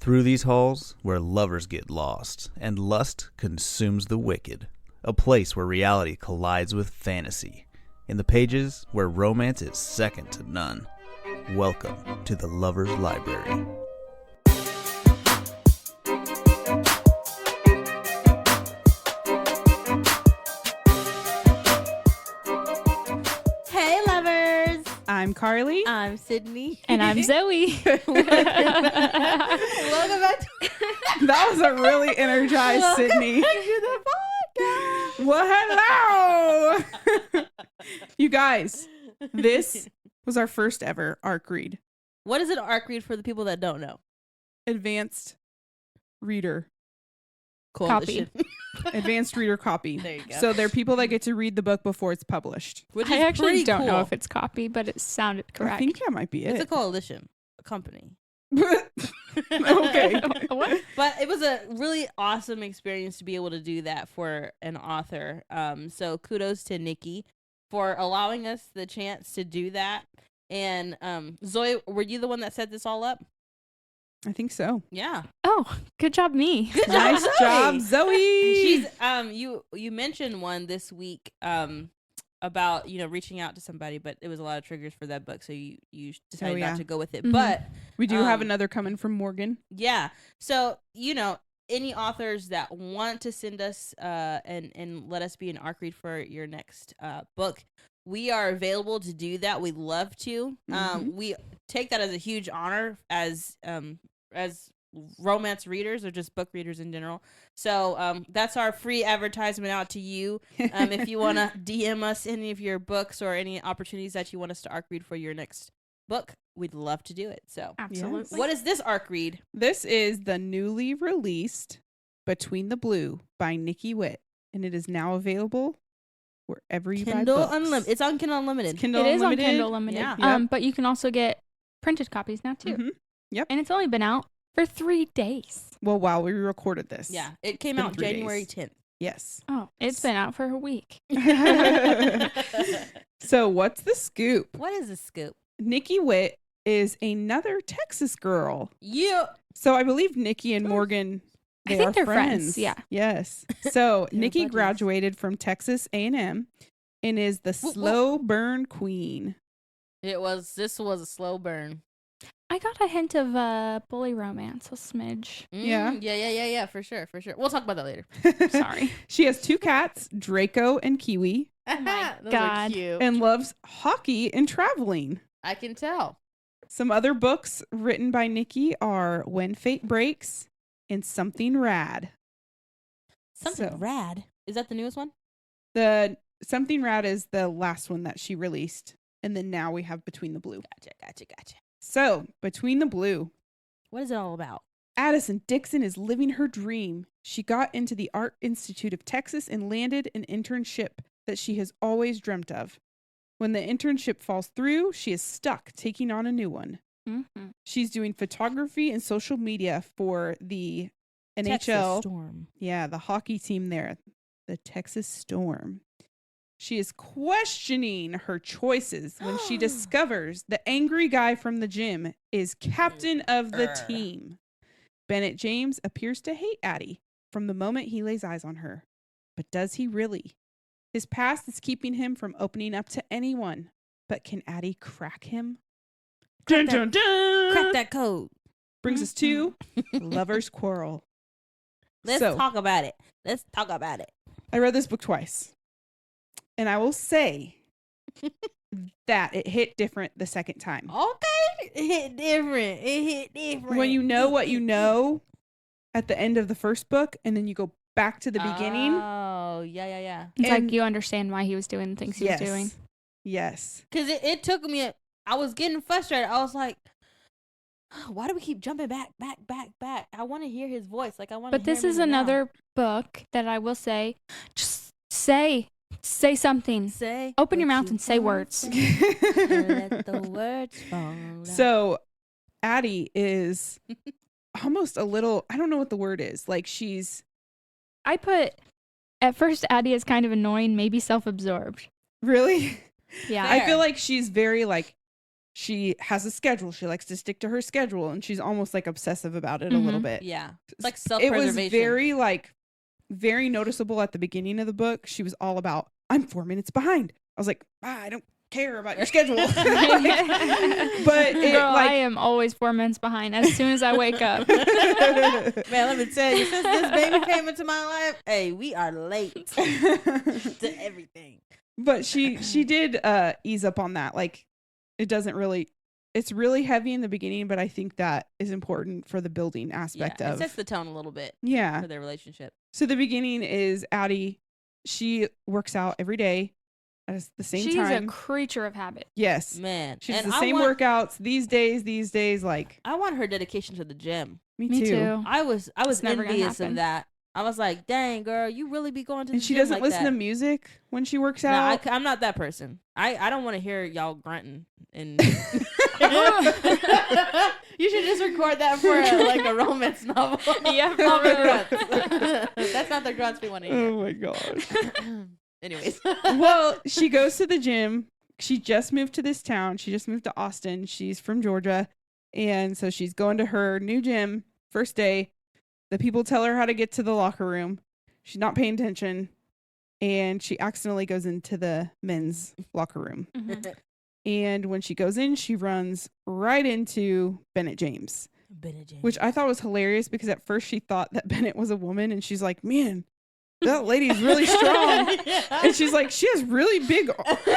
Through these halls, where lovers get lost and lust consumes the wicked, a place where reality collides with fantasy, in the pages where romance is second to none. Welcome to the Lover's Library. Hey, lovers! I'm Carly. I'm Sydney. And I'm Zoe. Welcome back to That was a really energized Sydney. the podcast. Well, hello! You guys, this was our first ever ARC read. What is an ARC read for the people that don't know? Advanced Reader. Coalition. Advanced Reader Copy. There you go. So they're people that get to read the book before it's published. Which I is actually pretty don't know cool. if it's copy, but it sounded correct. I think that might be It's a it. coalition, a company. Okay. What? But it was a really awesome experience to be able to do that for an author. So kudos to Nikki for allowing us the chance to do that. And Zoe, were you the one that set this all up? I think so. Yeah. Oh, good job, me. Good Nice Zoe. job, Zoe. She's you mentioned one this week about reaching out to somebody, but it was a lot of triggers for that book, so you decided yeah. not to go with it. Mhm. But We do have um, another coming from Morgan. yeah, so any authors that want to send us and let us be an ARC read for your next book, we are available to do that. We'd love to. Mhm. We take that as a huge honor as romance readers or just book readers in general. So that's our free advertisement out to you. If you want to DM us any of your books or any opportunities that you want us to ARC read for your next book, we'd love to do it. So Absolutely. what is this ARC read? This is the newly released Between the Blue by Nikki Witt, and it is now available wherever you buy Kindle books. Unlimited. It's on Kindle Unlimited. It's Kindle It is on Unlimited. Kindle Unlimited. Yeah. Yep. But you can also get printed copies now, too. Mhm. Yep. And it's only been out for 3 days. Well, while we recorded this. Yeah, it came been out 3 January days. 10th. Yes. Oh, it's been out for a week. So what's the scoop? What is a scoop? Nikki Witt is another Texas girl. You So I believe Nikki and Morgan, I they think are they're friends, yeah. Yes. So They're Nikki buddies. graduated from Texas A&M and is the Whoop, whoop. slow burn queen. This was a slow burn. I got a hint of bully romance, a smidge. Yeah. Yeah, for sure. We'll talk about that later. Sorry. She has 2 cats, Draco and Kiwi, Oh my Those God. are cute. and loves hockey and traveling. I can tell. Some other books written by Nikki are When Fate Breaks and Something Rad. Something So- rad. Is that the newest one? The Something Rad is the last one that she released. And then now we have Between the Blue. Gotcha. So, Between the Blue. What is it all about? Addison Dixon is living her dream. She got into the Art Institute of Texas and landed an internship that she has always dreamt of. When the internship falls through, she is stuck taking on a new one. Mm-hmm. She's doing photography and social media for the NHL. Texas Storm. Yeah, the hockey team there, the Texas Storm. She is questioning her choices when she discovers the angry guy from the gym is captain of the team. Bennett James appears to hate Addie from the moment he lays eyes on her. But does he really? His past is keeping him from opening up to anyone. But can Addie crack him? Dun, that- dun, dun. Crack that code. Brings us to Lover's Quarrel. Let's So- talk about it. I read this book twice. And I will say that it hit different the second time. Okay. It hit different. When you know what you know at the end of the first book and then you go back to the beginning. Oh, yeah. It's And- like you understand why he was doing the things he was doing. Yes. Because it took me, I was getting frustrated. I was like, why do we keep jumping back? I want to hear his voice. Like, I want to But this is now. another book that I will say, just say something. Say, Open your what mouth you and say wanna words. say. Let the words fall out. So Addie is almost a little, I don't know what the word is. Like she's I put, at first, Addie is kind of annoying, maybe self-absorbed. really, Yeah. I Fair. feel like she's very like she has a schedule. She likes to stick to her schedule, and she's almost like obsessive about it a little bit. Yeah. It's like It self-preservation. was very like very noticeable at the beginning of the book. She was all about, I'm 4 minutes behind. I was like, I don't care about your schedule. But it, Girl, like, I am always 4 minutes behind as soon as I wake up. Man, let me tell you, since this baby came into my life, hey, we are late to everything. But she did ease up on that. Like, it doesn't really, it's really heavy in the beginning, but I think that is important for the building aspect It of. sets the tone a little bit Yeah. for their relationship. So the beginning is Addie. She works out every day at the same She's time. a creature of habit. Yes. Man. She does and the same workouts these days. Like, I want her dedication to the gym. me Me too. too. I was never gonna envious of happen. that. I was like, dang, girl, you really be going to the And she gym doesn't like listen that. to music when she works No, out. I'm not that person. I don't want to hear y'all grunting. And you should just record that for like a romance novel. Yeah, for All the real. grunts. That's not the grunts we want to hear. Oh my gosh. Anyways. Well, she goes to the gym. She just moved to this town. She just moved to Austin. She's from Georgia. And so she's going to her new gym first day. The people tell her how to get to the locker room. She's not paying attention. And she accidentally goes into the men's locker room. Mhm. And when she goes in, she runs right into Bennett James, which I thought was hilarious because at first she thought that Bennett was a woman. And she's like, man, that lady's really strong. And she's like, she has really big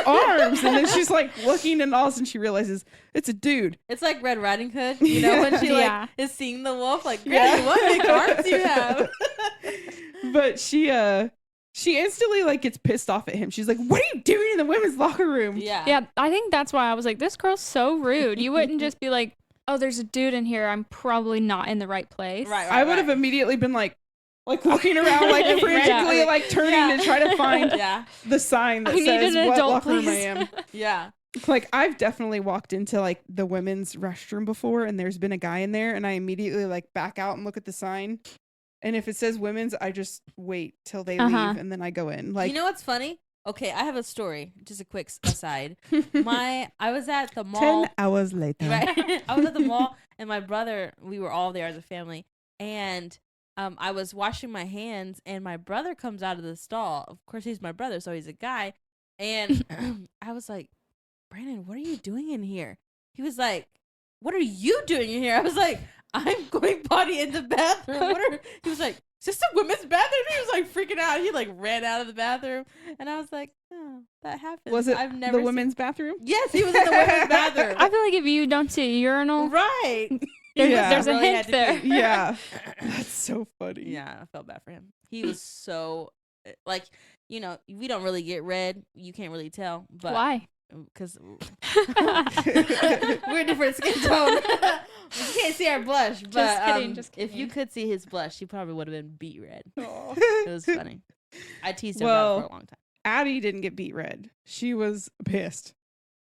arms. And then she's like looking, and all of a sudden she realizes it's a dude. It's like Red Riding Hood, you know, when she Yeah. like is seeing the wolf, like, Granny, what big arms you have. But she instantly like gets pissed off at him. She's like, what are you doing in the women's locker room? Yeah. Yeah, I think that's why I was like, this girl's so rude. You wouldn't just be like, oh, there's a dude in here. I'm probably not in the right place. Right. I would have immediately been like looking around, like frantically, Yeah. like turning to try to find Yeah. the sign that I need says an what adult, locker room I please. am. Yeah. Like, I've definitely walked into like the women's restroom before, and there's been a guy in there, and I immediately like back out and look at the sign. And if it says women's, I just wait till they leave, and then I go in. Like, you know what's funny? Okay, I have a story. Just a quick aside. I was at the mall. 10 hours later. Right. I was at the mall, and my brother, we were all there as a family, and I was washing my hands, and my brother comes out of the stall. Of course, he's my brother, so he's a guy. And I was like, Brandon, what are you doing in here? He was like, what are you doing in here? I was like, I'm going potty in the bathroom. He was like, is this a women's bathroom? He was like freaking out. He like ran out of the bathroom, and I was like, oh, that happens. Was it I've never the women's bathroom? Yes, he was in the women's bathroom. I feel like if you don't see a urinal, Right. there's a Really hint had to there. pee. Yeah. That's so funny. Yeah, I felt bad for him. He was so like, you know, we don't really get red. You can't really tell, but Why? because we're different skin tone. You can't see our blush, but Just kidding, just if you kidding. could see his blush, he probably would have been beet red. Aw. It was funny. I teased him about it for a long time. Addie didn't get beat red. She was pissed.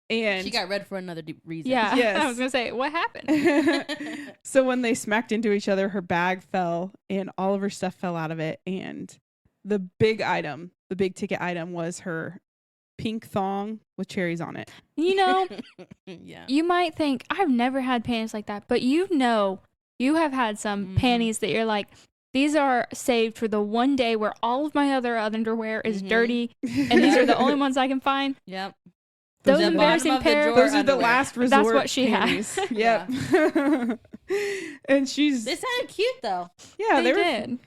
And She got red for another reason. Yeah. Yes. I was going to say, what happened? so when they smacked into each other, her bag fell and all of her stuff fell out of it. And the big ticket item was her pink thong with cherries on it. You know, Yeah. you might think, I've never had panties like that. But you have had some Mhm. panties that you're like, these are saved for the one day where all of my other underwear is Mhm. dirty. And these are the only ones I can find. Yep. Those The bottom embarrassing of the pair. drawer Those are the underwear. last resort. That's what she had. panties. Yep. And she's They sounded cute though. yeah, they were. did.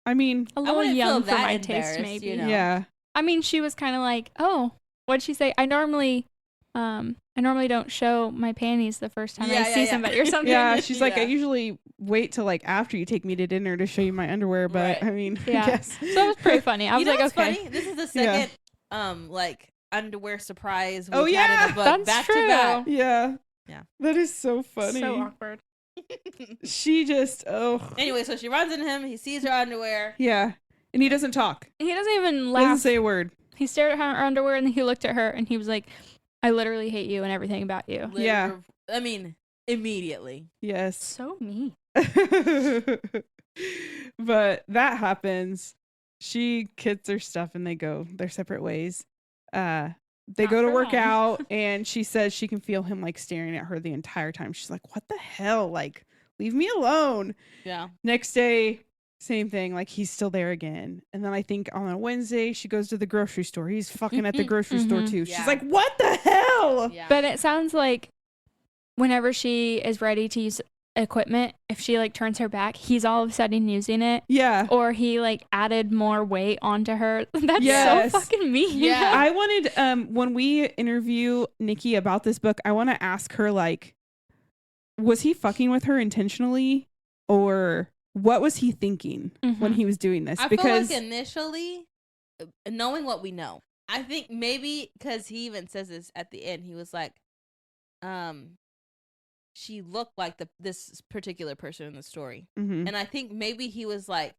I mean, A I little wouldn't young feel for that my taste, embarrassed, maybe. you know? yeah. I mean, she was kind of like, oh, what'd she say? I normally don't show my panties the first time I see somebody or something. Yeah, she's like, I Yeah. usually wait till like after you take me to dinner to show you my underwear, but Right. I mean, Yeah. yes. So it was pretty funny. I was You know like, what's okay. funny? This is the Yeah. second like underwear surprise we've Oh, had yeah. in the book. That's back true. to back. Yeah. Yeah. That is so funny. So awkward. She just Anyway, so she runs into him. He sees her underwear. yeah. And he doesn't talk. He doesn't even Doesn't laugh. say a word. He stared at her underwear and then he looked at her and he was like, I literally hate you and everything about you. Yeah. I mean, immediately. Yes. So mean. But that happens. She gets her stuff and they go their separate ways. They Not go to for work long. out, and she says she can feel him like staring at her the entire time. She's like, what the hell? Like, leave me alone. Yeah. Next day, same thing. Like, he's still there again. And then I think on a Wednesday, she goes to the grocery store. He's fucking at the grocery store Mhm. too. Yeah. She's like, what the hell? Yeah. But it sounds like whenever she is ready to use equipment, if she like turns her back, he's all of a sudden using it. Yeah. Or he like added more weight onto her. That's Yes. so fucking mean. Yeah. I wanted, when we interview Nikki about this book, I want to ask her, like, was he fucking with her intentionally, or what was he thinking when Mhm. he was doing this? I Because feel like initially, knowing what we know, I think maybe because he even says this at the end, he was like, she looked like this particular person in the story, Mhm. and I think maybe he was like,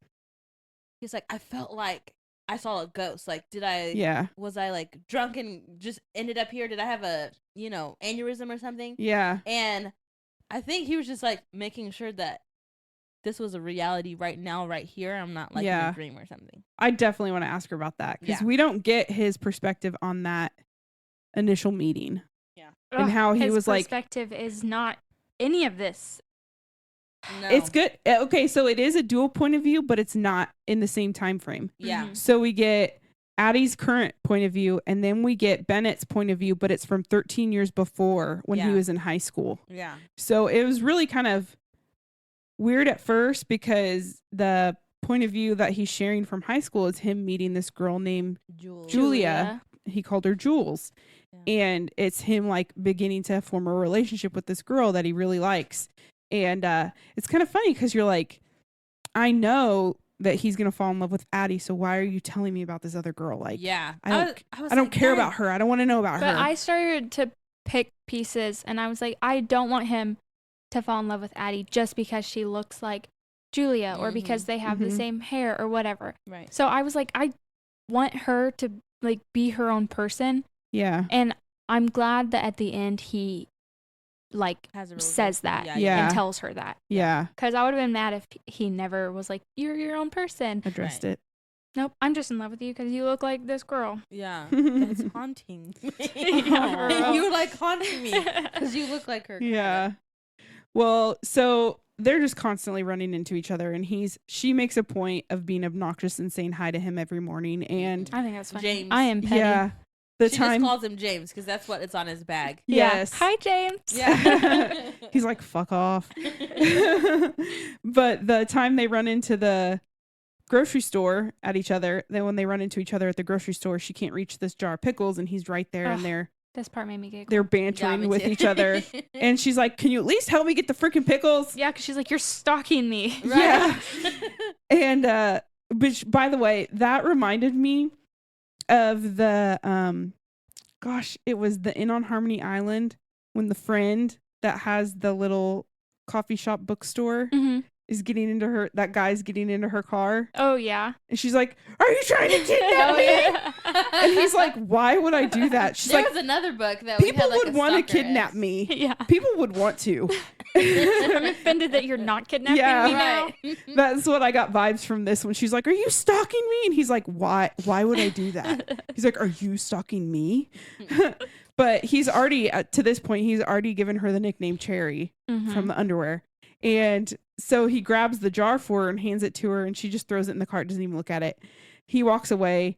I felt like I saw a ghost. Like, was I like drunk and just ended up here? Did I have a aneurysm or something? Yeah. And I think he was just like making sure that this was a reality right now, right here. I'm not like in Yeah. a dream or something. I definitely want to ask her about that, because Yeah. we don't get his perspective on that initial meeting. Yeah. And how he his was like- perspective is not any of this. No. It's good. Okay, so it is a dual point of view, but it's not in the same time frame. Yeah. Mhm. So we get Addie's current point of view, and then we get Bennett's point of view, but it's from 13 years before when he Yeah. was in high school. Yeah. So it was really kind of weird at first, because the point of view that he's sharing from high school is him meeting this girl named Julia. He called her Jules. Yeah. And it's him like beginning to form a relationship with this girl that he really likes. And it's kind of funny, because you're like, I know that he's going to fall in love with Addie, so why are you telling me about this other girl? Like, Yeah. I don't was I don't like, care "Dad." about her. I don't want to know about But her. I started to pick pieces, and I was like, I don't want him to fall in love with Addie just because she looks like Julia, or because they have the Mhm. same hair or whatever. Right. So I was like, I want her to like be her own person, yeah. and I'm glad that at the end he like Has a real says good- that Yeah. and tells her that. Yeah. Because I would have been mad if he never was like, you're your own person. Addressed Right. it. Nope, I'm just in love with you because you look like this girl. Yeah. That's haunting. Yeah, for real. You're like haunting me because you look like her. kinda. Yeah. Well, so they're just constantly running into each other, and she makes a point of being obnoxious and saying hi to him every morning. And I think that's funny. James. I am petty. yeah, the She time. just calls him James because that's what it's on his bag. Yes. Yeah. Hi, James. Yeah. He's like, fuck off. But the time they run into the grocery store at each other, then when they run into each other at the grocery store, she can't reach this jar of pickles, and he's right there, Ugh. and they're This part made me giggle. they're Yeah, bantering me with too. each other. And she's like, can you at least help me get the freaking pickles? Yeah, because she's like, you're stalking me. Right. And which, by the way, that reminded me of the gosh, it was the Inn on Harmony Island, when the friend that has the little coffee shop bookstore hmm is getting into that guy's getting into her car, Oh, yeah. and she's like, are you trying to kidnap Oh, me? yeah. And he's like, why would I do that? She's There like, was another book that we people had, like, would a want to stalker kidnap as. me. Yeah. People would want to. I'm offended that you're not kidnapping Yeah. me now. Right. That's what I got vibes from this one. She's like, are you stalking me? And he's like, why would I do that? He's like, are you stalking me? But he's already, to this point, he's already given her the nickname Cherry Mhm. from the underwear. And so he grabs the jar for her and hands it to her, and she just throws it in the cart, doesn't even look at it. He walks away.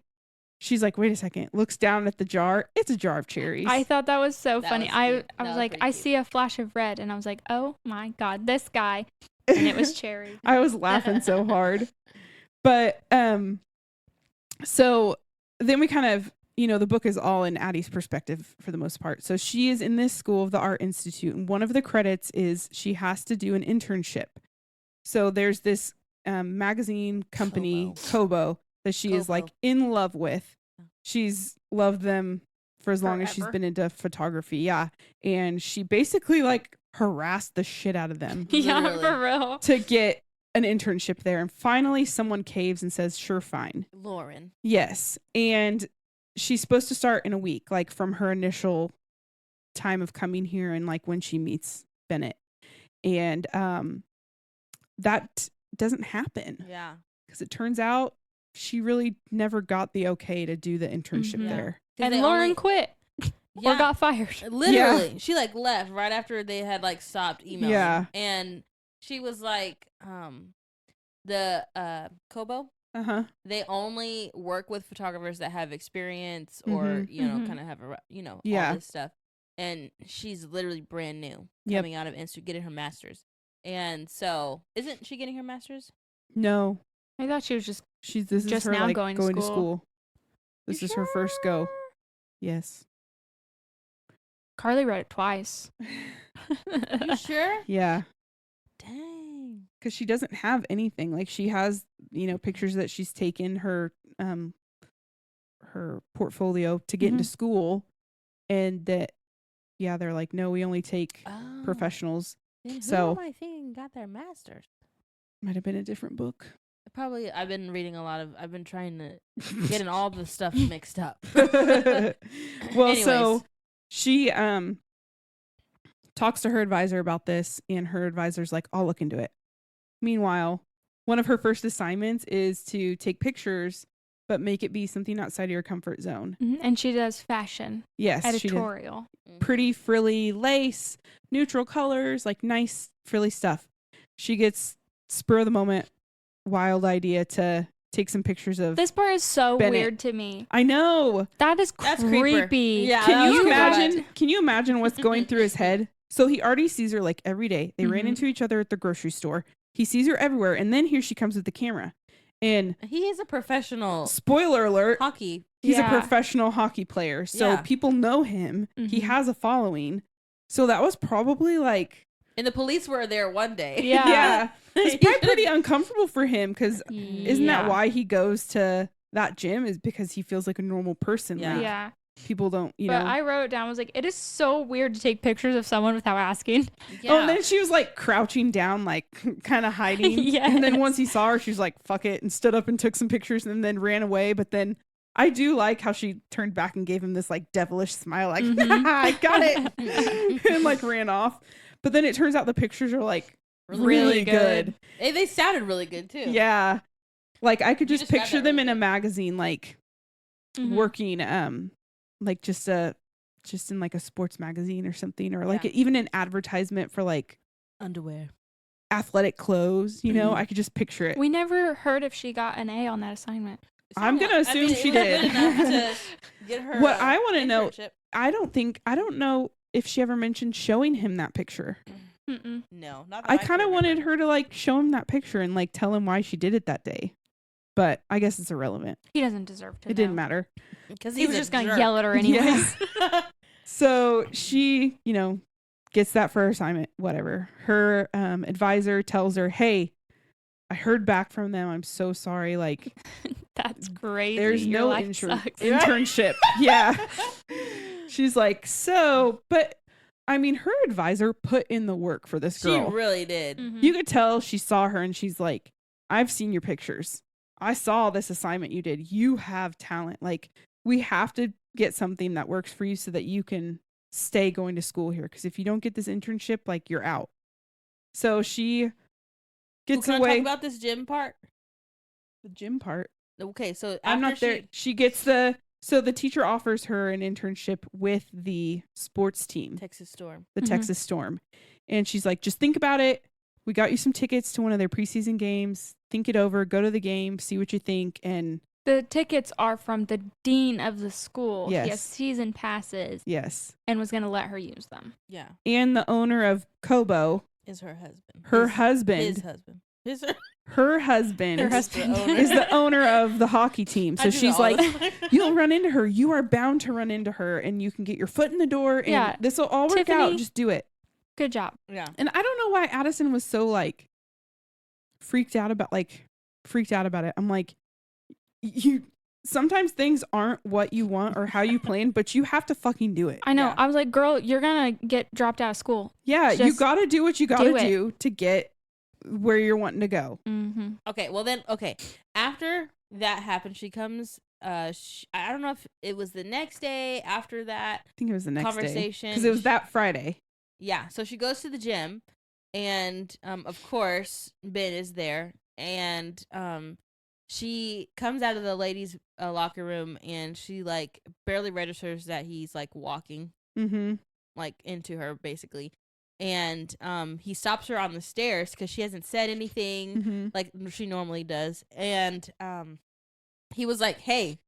She's like, wait a second, looks down at the jar. It's a jar of cherries. I thought that was so That funny. was I cute. I That was was like, pretty I cute. see a flash of red, and I was like, oh my God, this guy. And it was Cherry. I was laughing so hard. But so then we kind of, the book is all in Addie's perspective for the most part. So she is in this school of the Art Institute, and one of the credits is she has to do an internship. So there's this magazine company, Kobo, that she is like Kobo. in love with. She's loved them for as long as she's Forever. been into photography. Yeah. And she basically like harassed the shit out of them Yeah, Literally. for real. to get an internship there. And finally someone caves and says, sure, fine. Lauren. Yes. And she's supposed to start in a week, like from her initial time of coming here and like when she meets Bennett. And that doesn't happen Yeah. because it turns out she really never got the okay to do the internship Mhm. there. Because And they Lauren only- quit. or got fired. Literally, she like left right after they had like stopped emailing. Yeah. And she was like, the Kobo, they only work with photographers that have experience or kind of have all this stuff. And she's literally brand new, coming out of getting her master's. And so, isn't she getting her master's? No, I thought she was this is just her now like going to to school. This is her first go. Yes. Carly wrote it twice. You sure? Yeah. Dang. Because she doesn't have anything. Like she has, pictures that she's taken her portfolio to get into school, and that, they're like, no, we only take professionals. Then so who am I thinking got their master's? Might have been a different book. Probably. I've been reading I've been trying to getting all the stuff mixed up. Well, so she talks to her advisor about this, and her advisor's like, I'll look into it. Meanwhile, one of her first assignments is to take pictures, but make it be something outside of your comfort zone. And she does fashion. Yes. Editorial. Pretty frilly lace, neutral colors, like nice frilly stuff. She gets spur of the moment wild idea to take some pictures of this part is so Bennett. Weird to me. I know. That's creepy. Yeah. Can you imagine what's going through his head? So he already sees her like every day. They ran into each other at the grocery store. He sees her everywhere, and then here she comes with the camera. And he is a professional. Spoiler alert. Hockey. He's a professional hockey player. So people know him. He has a following. So that was probably like, and the police were there one day. Yeah. It's probably pretty uncomfortable for him, because isn't that why he goes to that gym? Is because he feels like a normal person. Yeah. Like, people don't, But I wrote it down. I was like, it is so weird to take pictures of someone without asking. Yeah. Oh, and then she was like crouching down, like kind of hiding. Yes. And then once he saw her, she was like, fuck it, and stood up and took some pictures and then ran away. But then I do like how she turned back and gave him this like devilish smile, like, I got it. And like ran off. But then it turns out the pictures are like really good. And they sounded really good too. Yeah. Like I could just got picture that them really in a good. magazine, like working, like just in like a sports magazine or something, or like even an advertisement for like underwear, athletic clothes, I could just picture it. We never heard if she got an A on that assignment. I'm gonna assume she did. To get her what I want to know, internship. I don't know if she ever mentioned showing him that picture. No, not that I can kind of wanted remember. her to like show him that picture and like tell him why she did it that day, but I guess it's irrelevant. He doesn't deserve to. It didn't matter. Because He was just gonna yell at her anyways. Yeah. So she, gets that for her assignment, whatever. Her advisor tells her, hey, I heard back from them. I'm so sorry. Like, that's crazy. there's Your no life sucks. internship. Yeah. She's like, but I mean, her advisor put in the work for this girl. She really did. You could tell she saw her and she's like, I've seen your pictures. I saw this assignment you did. You have talent. Like, we have to get something that works for you so that you can stay going to school here. Because if you don't get this internship, like, you're out. So she gets Can away. I talk about this gym part? The gym part. Okay, so I'm not there. She gets so the teacher offers her an internship with the sports team, Texas Storm. the Texas Storm. And she's like, just think about it. We got you some tickets to one of their preseason games. Think it over. Go to the game. See what you think. And the tickets are from the dean of the school. Yes. He has season passes. Yes. And was going to let her use them. Yeah. And the owner of Kobo. Is her husband. Her husband. His husband. Her husband. Her husband. Is the owner of the hockey team. So she's like, you'll run into her. You are bound to run into her. And you can get your foot in the door. And this will all work Tiffany, out. Just do it. Good job. Yeah. And I don't know why Addison was so like freaked out about it. I'm like, you sometimes things aren't what you want or how you plan, but you have to fucking do it. I know. Yeah. I was like, girl, you're going to get dropped out of school. Yeah, you got to do what you got to do to get where you're wanting to go. Mm-hmm. Okay, well then, after that happened, she comes, I don't know if it was the next day after that. I think it was the next conversation. Because it was that Friday. Yeah, so she goes to the gym, and of course, Ben is there, and she comes out of the ladies' locker room and she like barely registers that he's like walking like into her basically. And he stops her on the stairs because she hasn't said anything like she normally does. And he was like, "Hey,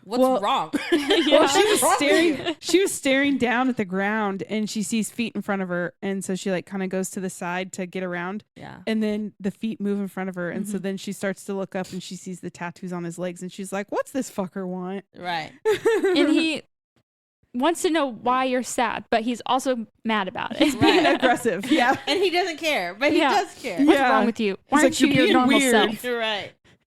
what's wrong?" Well, she was staring down at the ground and she sees feet in front of her, and so she like kind of goes to the side to get around. Yeah. And then the feet move in front of her, and so then she starts to look up and she sees the tattoos on his legs, and she's like, "What's this fucker want?" Right. And he wants to know why you're sad, but he's also mad about it. Being aggressive. Yeah. And he doesn't care, but he Yeah. does care. What's Yeah. wrong with you? Why He's aren't like, you "You're your being normal weird." self? You're right.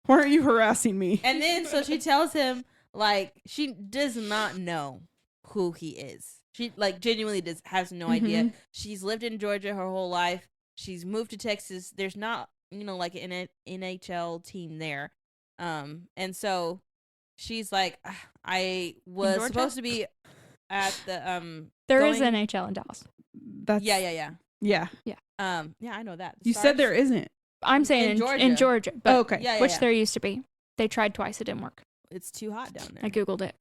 Why aren't you harassing me? And then so she tells him like she does not know who he is. She like genuinely has no idea. She's lived in Georgia her whole life. She's moved to Texas. There's not, like an NHL team there. And so she's like, I was supposed to be at the There is an NHL in Dallas. That's Yeah. Yeah. Yeah, I know that. You said there isn't. I'm saying in Georgia, but okay. Yeah, which there used to be. They tried twice, it didn't work. It's too hot down there. I googled it.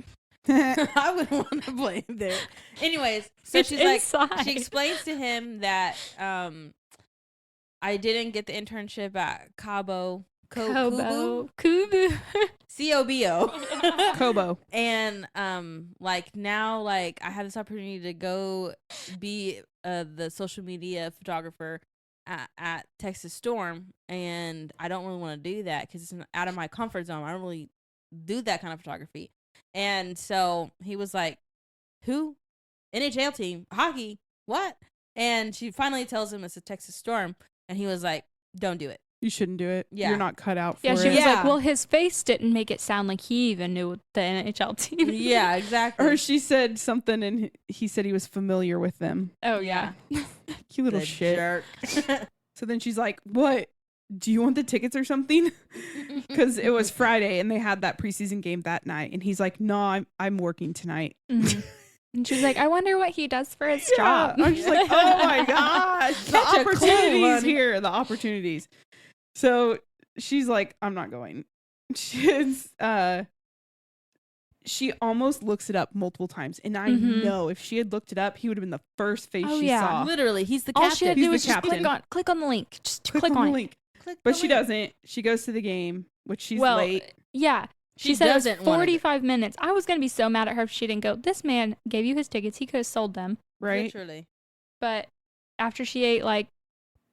I wouldn't want to play him there. Anyways, so It's she's inside. like, she explains to him that I didn't get the internship at Cabo, Kubu. C-O-B-O. Kobo. And like now, like I have this opportunity to go be the social media photographer at Texas Storm, and I don't really want to do that because it's out of my comfort zone. I don't really do that kind of photography. And so he was like, "Who? NHL team? Hockey? What?" And she finally tells him it's a Texas Storm, and he was like, "Don't do it. You shouldn't do it. Yeah. You're not cut out for Yeah, she it. was like, well, his face didn't make it sound like he even knew the NHL team. Yeah, exactly. Or she said something and he said he was familiar with them. Oh, yeah. You little The shit. jerk. So then she's like, "What? Do you want the tickets or something?" Because it was Friday and they had that preseason game that night. And he's like, "No, I'm working tonight." Mhm. And she's like, I wonder what he does for his job. I'm just like, oh my gosh. The Such a clue, opportunities honey. here. The opportunities. So she's like, "I'm not going." She almost looks it up multiple times. And I know if she had looked it up, he would have been the first face she saw. Literally, he's the All captain. she had to He's do the was just captain. click on the link. Just click on on the it. link. Click But the she link. doesn't. She goes to the game, which she's Well, late. yeah. She said it was doesn't wanna 45 minutes. I was going to be so mad at her if she didn't go. This man gave you his tickets. He could have sold them. Right? Literally. But after she ate like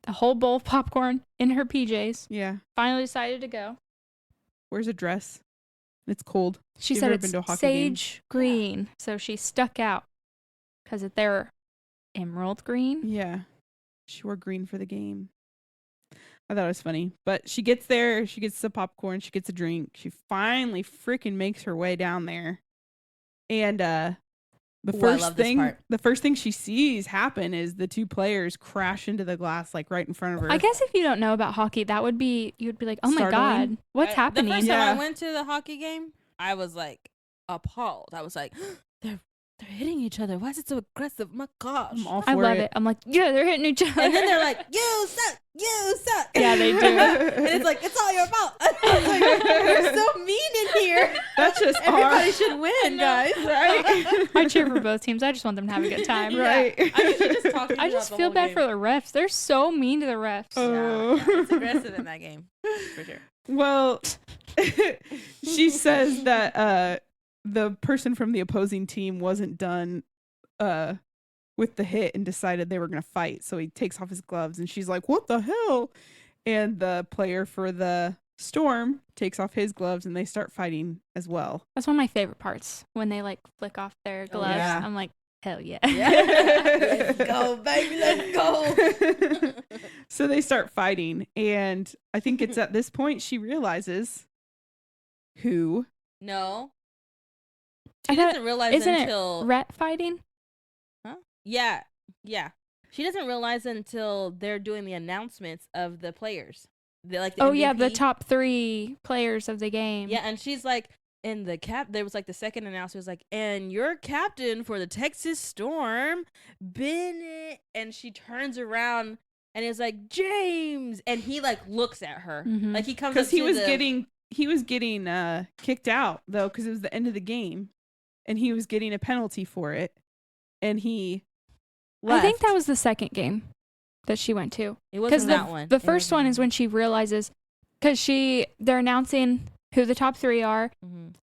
a whole bowl of popcorn in her PJs, Yeah. finally decided to go. Wears a dress. It's cold. She You've said ever it's been to a hockey game? sage green. So she stuck out because they're emerald green. Yeah. She wore green for the game. I thought it was funny. But she gets there. She gets the popcorn. She gets a drink. She finally freaking makes her way down there. And the Ooh, I first love this thing part. the first thing she sees happen is the two players crash into the glass like right in front of her. I guess if you don't know about hockey, that would be, you'd be like, oh my Startling. God, what's happening? The first Yeah. time I went to the hockey game, I was like appalled. I was like, they're hitting each other. Why is it so aggressive? My gosh. I'm all for I love it. I'm like, yeah, they're hitting each other. And then they're like, you suck. You suck. Yeah, they do. And it's like, it's all your fault. I was like, you're so mean in here. That's just Everybody our should win, guys. right. I cheer for both teams. I just want them to have a good time. Yeah. Right. I usually just talk I just feel bad for the refs. They're so mean to the refs. Oh. Yeah, it's aggressive in that game. For sure. Well, she says that the person from the opposing team wasn't done with the hit and decided they were going to fight. So he takes off his gloves and she's like, "What the hell?" And the player for the Storm takes off his gloves and they start fighting as well. That's one of my favorite parts when they like flick off their gloves. yeah. I'm like, hell yeah. Let's go, baby. Let's go. So they start fighting. And I think it's at this point she realizes who. No. I She thought- doesn't realize Isn't until... it Rhett fighting? Huh? Yeah. She doesn't realize until they're doing the announcements of the players. The Oh yeah, the MVP. top 3 players of the game. Yeah, and she's like, in the there was like the second announcer was like, and your captain for the Texas Storm, Bennett. And she turns around and is like, James. And he like looks at her. Mhm. Like he comes Because up he to was the- getting kicked out though, because it was the end of the game, and he was getting a penalty for it, and he left. I think that was the second game that she went to. It wasn't that one. The first one is when she realizes, because they're announcing who the top 3 are,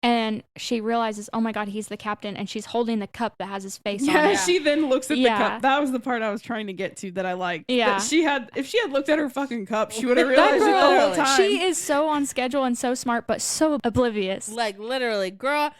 and she realizes, oh my God, he's the captain, and she's holding the cup that has his face on it. She then looks at the cup. That was the part I was trying to get to that I liked. Yeah. That if she had looked at her fucking cup, she would have realized it the whole time. She is so on schedule and so smart, but so oblivious. Like literally, girl.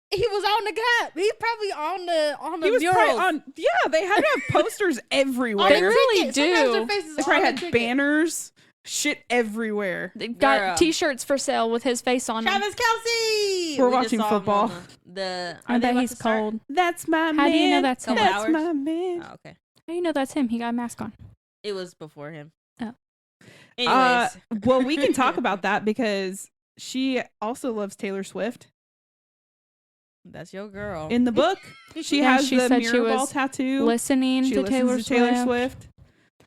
He was on the cup. He's probably on the He was murals. probably on. Yeah, they had to have posters everywhere. They really do. They probably had banners, shit everywhere. They got T-shirts for sale with his face on them. Travis Kelce. We're watching football. I bet he's cold. That's my man. How do you know that's him? That's my man. Oh, okay. How do you know that's him? He got a mask on. It was before him. Oh. Anyways. Well, we can talk about that because she also loves Taylor Swift. That's your girl. In the book, she has the mirror ball tattoo. Listening to Taylor Swift.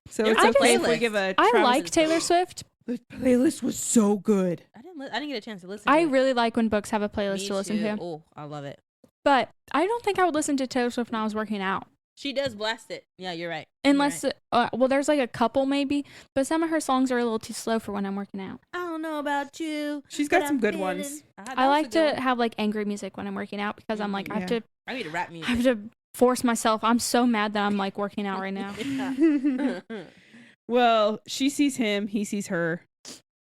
So it's okay if we give a I like Taylor Swift. The playlist was so good. I didn't get a chance to listen I to it. really like when books have a playlist to listen to. Oh, I love it. But I don't think I would listen to Taylor Swift when I was working out. She does blast it. Yeah, you're right. Unless, well, there's like a couple maybe, but some of her songs are a little too slow for when I'm working out. I don't know about you. She's got some good ones. I like to have like angry music when I'm working out because I'm like, I need to rap music. I have to force myself. I'm so mad that I'm like working out right now. Well, she sees him, he sees her.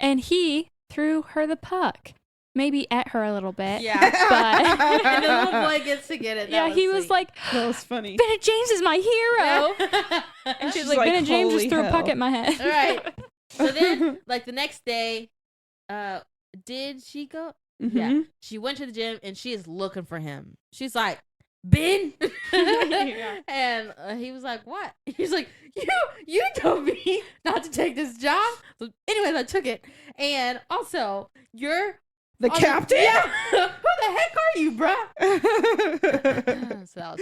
And he threw her the puck. Maybe at her a little bit. Yeah. But and the little boy gets to get it. He was like, that was funny. Bennett James is my hero. And she's like, Bennett James just threw a puck at my head. All right. So then, like the next day, did she go? Mm-hmm. Yeah. She went to the gym and she is looking for him. She's like, Ben? And he was like, what? He's like, you told me not to take this job. So anyways, I took it. And also, you're the captain? Who the heck are you, bruh? So that was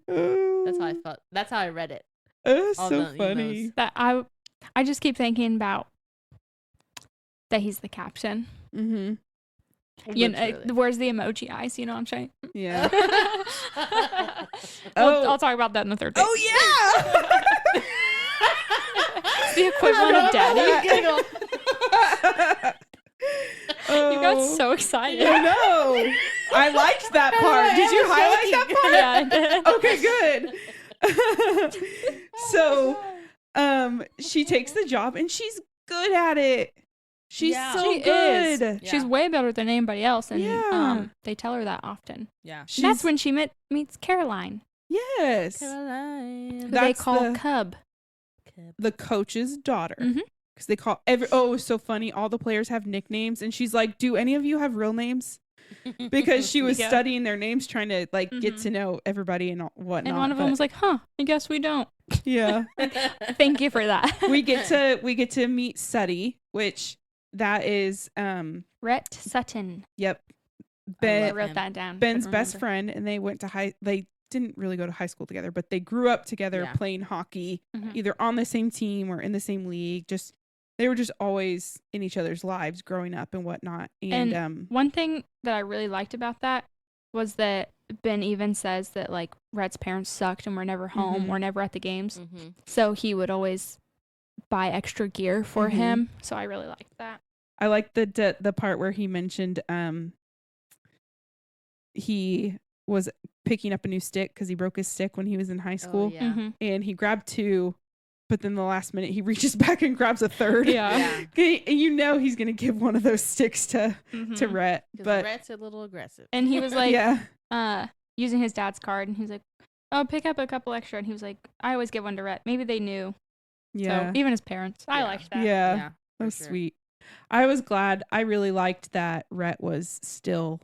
fun. That's how I felt. That's how I read it. That's so funny. That I just keep thinking about that he's the captain. Mm-hmm. You know, where's the emoji eyes? You know what I'm saying? Yeah. I'll talk about that in the third day. Oh yeah. It's the equivalent of daddy. You got so excited. I know. I liked that part. Did you highlight that part? Yeah, I did. Okay, good. So, she takes the job and she's good at it. She's so good. Yeah. She's way better than anybody else, and they tell her that often. Yeah, that's when she meets Caroline. Yes, Caroline. Who they call Cub, the coach's daughter. Because they call it was so funny. All the players have nicknames, and she's like, "Do any of you have real names?" Because she was studying their names, trying to get to know everybody and whatnot. And one of them was like, "Huh, I guess we don't." Yeah. Thank you for that. we get to meet Suddy, which that is Rhett Sutton. Yep. I wrote that down. Ben's best friend, and they went to they didn't really go to high school together, but they grew up together playing hockey, either on the same team or in the same league. They were just always in each other's lives growing up and whatnot. And one thing that I really liked about that was that Ben even says that like Rhett's parents sucked and were never home or never at the games. So he would always buy extra gear for him. So I really liked that. I liked the part where he mentioned he was picking up a new stick because he broke his stick when he was in high school. And he grabbed 2. But then the last minute, he reaches back and grabs a 3rd. Yeah. You know he's going to give one of those sticks to Rhett. But Rhett's a little aggressive. And he was like, using his dad's card. And he was like, oh, pick up a couple extra. And he was like, I always give one to Rhett. Maybe they knew. Yeah. So even his parents. I liked that. Yeah. That was sweet. I was glad. I really liked that Rhett was still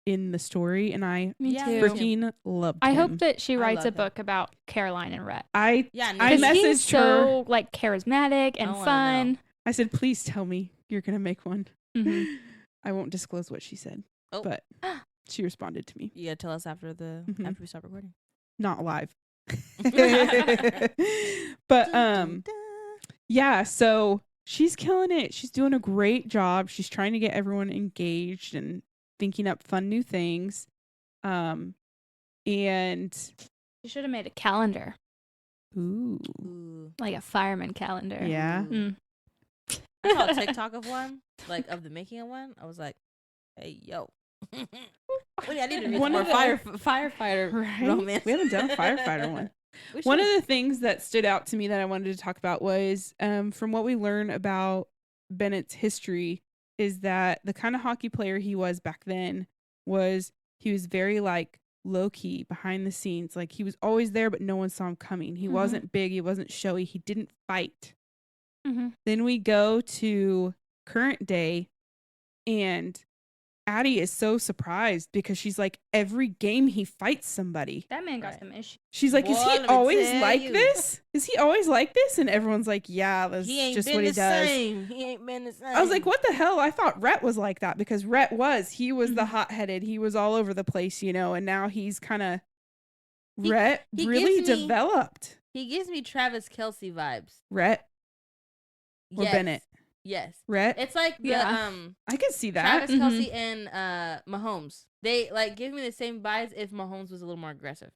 in the story, and I freaking loved him. I hope that she writes a book about Caroline and Rhett. I messaged he's so like charismatic and fun. I said, please tell me you're gonna make one. I won't disclose what she said, but she responded to me. You gotta tell us after we stop recording. Not live. But yeah, so she's killing it. She's doing a great job. She's trying to get everyone engaged and thinking up fun new things. And You should have made a calendar, ooh, like a fireman calendar. yeah. Mm. I saw a TikTok of one, like of the making of one. I was like, hey, yo. I need to read One more of the- firefighter Right? romance. We haven't done a firefighter one. One of the things that stood out to me that I wanted to talk about was from what we learn about Bennett's history is that the kind of hockey player he was back then was he was very like low key behind the scenes. Like he was always there, but no one saw him coming. He wasn't big. He wasn't showy. He didn't fight. Mm-hmm. Then we go to current day and Addie is so surprised because she's like, every game he fights somebody. That man got Right. some issues. She's like, is Boy, he let me always tell like you. this? Is he always like this? And everyone's like, yeah, that's He ain't just been what he the does. same. He ain't been the same. I was like, what the hell? I thought Rhett was like that because Rhett was. He was the hot-headed. He was all over the place, you know, and now he's kind of Rhett he really gives me- developed. He gives me Travis Kelce vibes. Rhett or Yes. Bennett? Yes. Rhett? It's like the Yeah. I can see that. Travis Mhm. Kelce and Mahomes. They like give me the same vibes if Mahomes was a little more aggressive.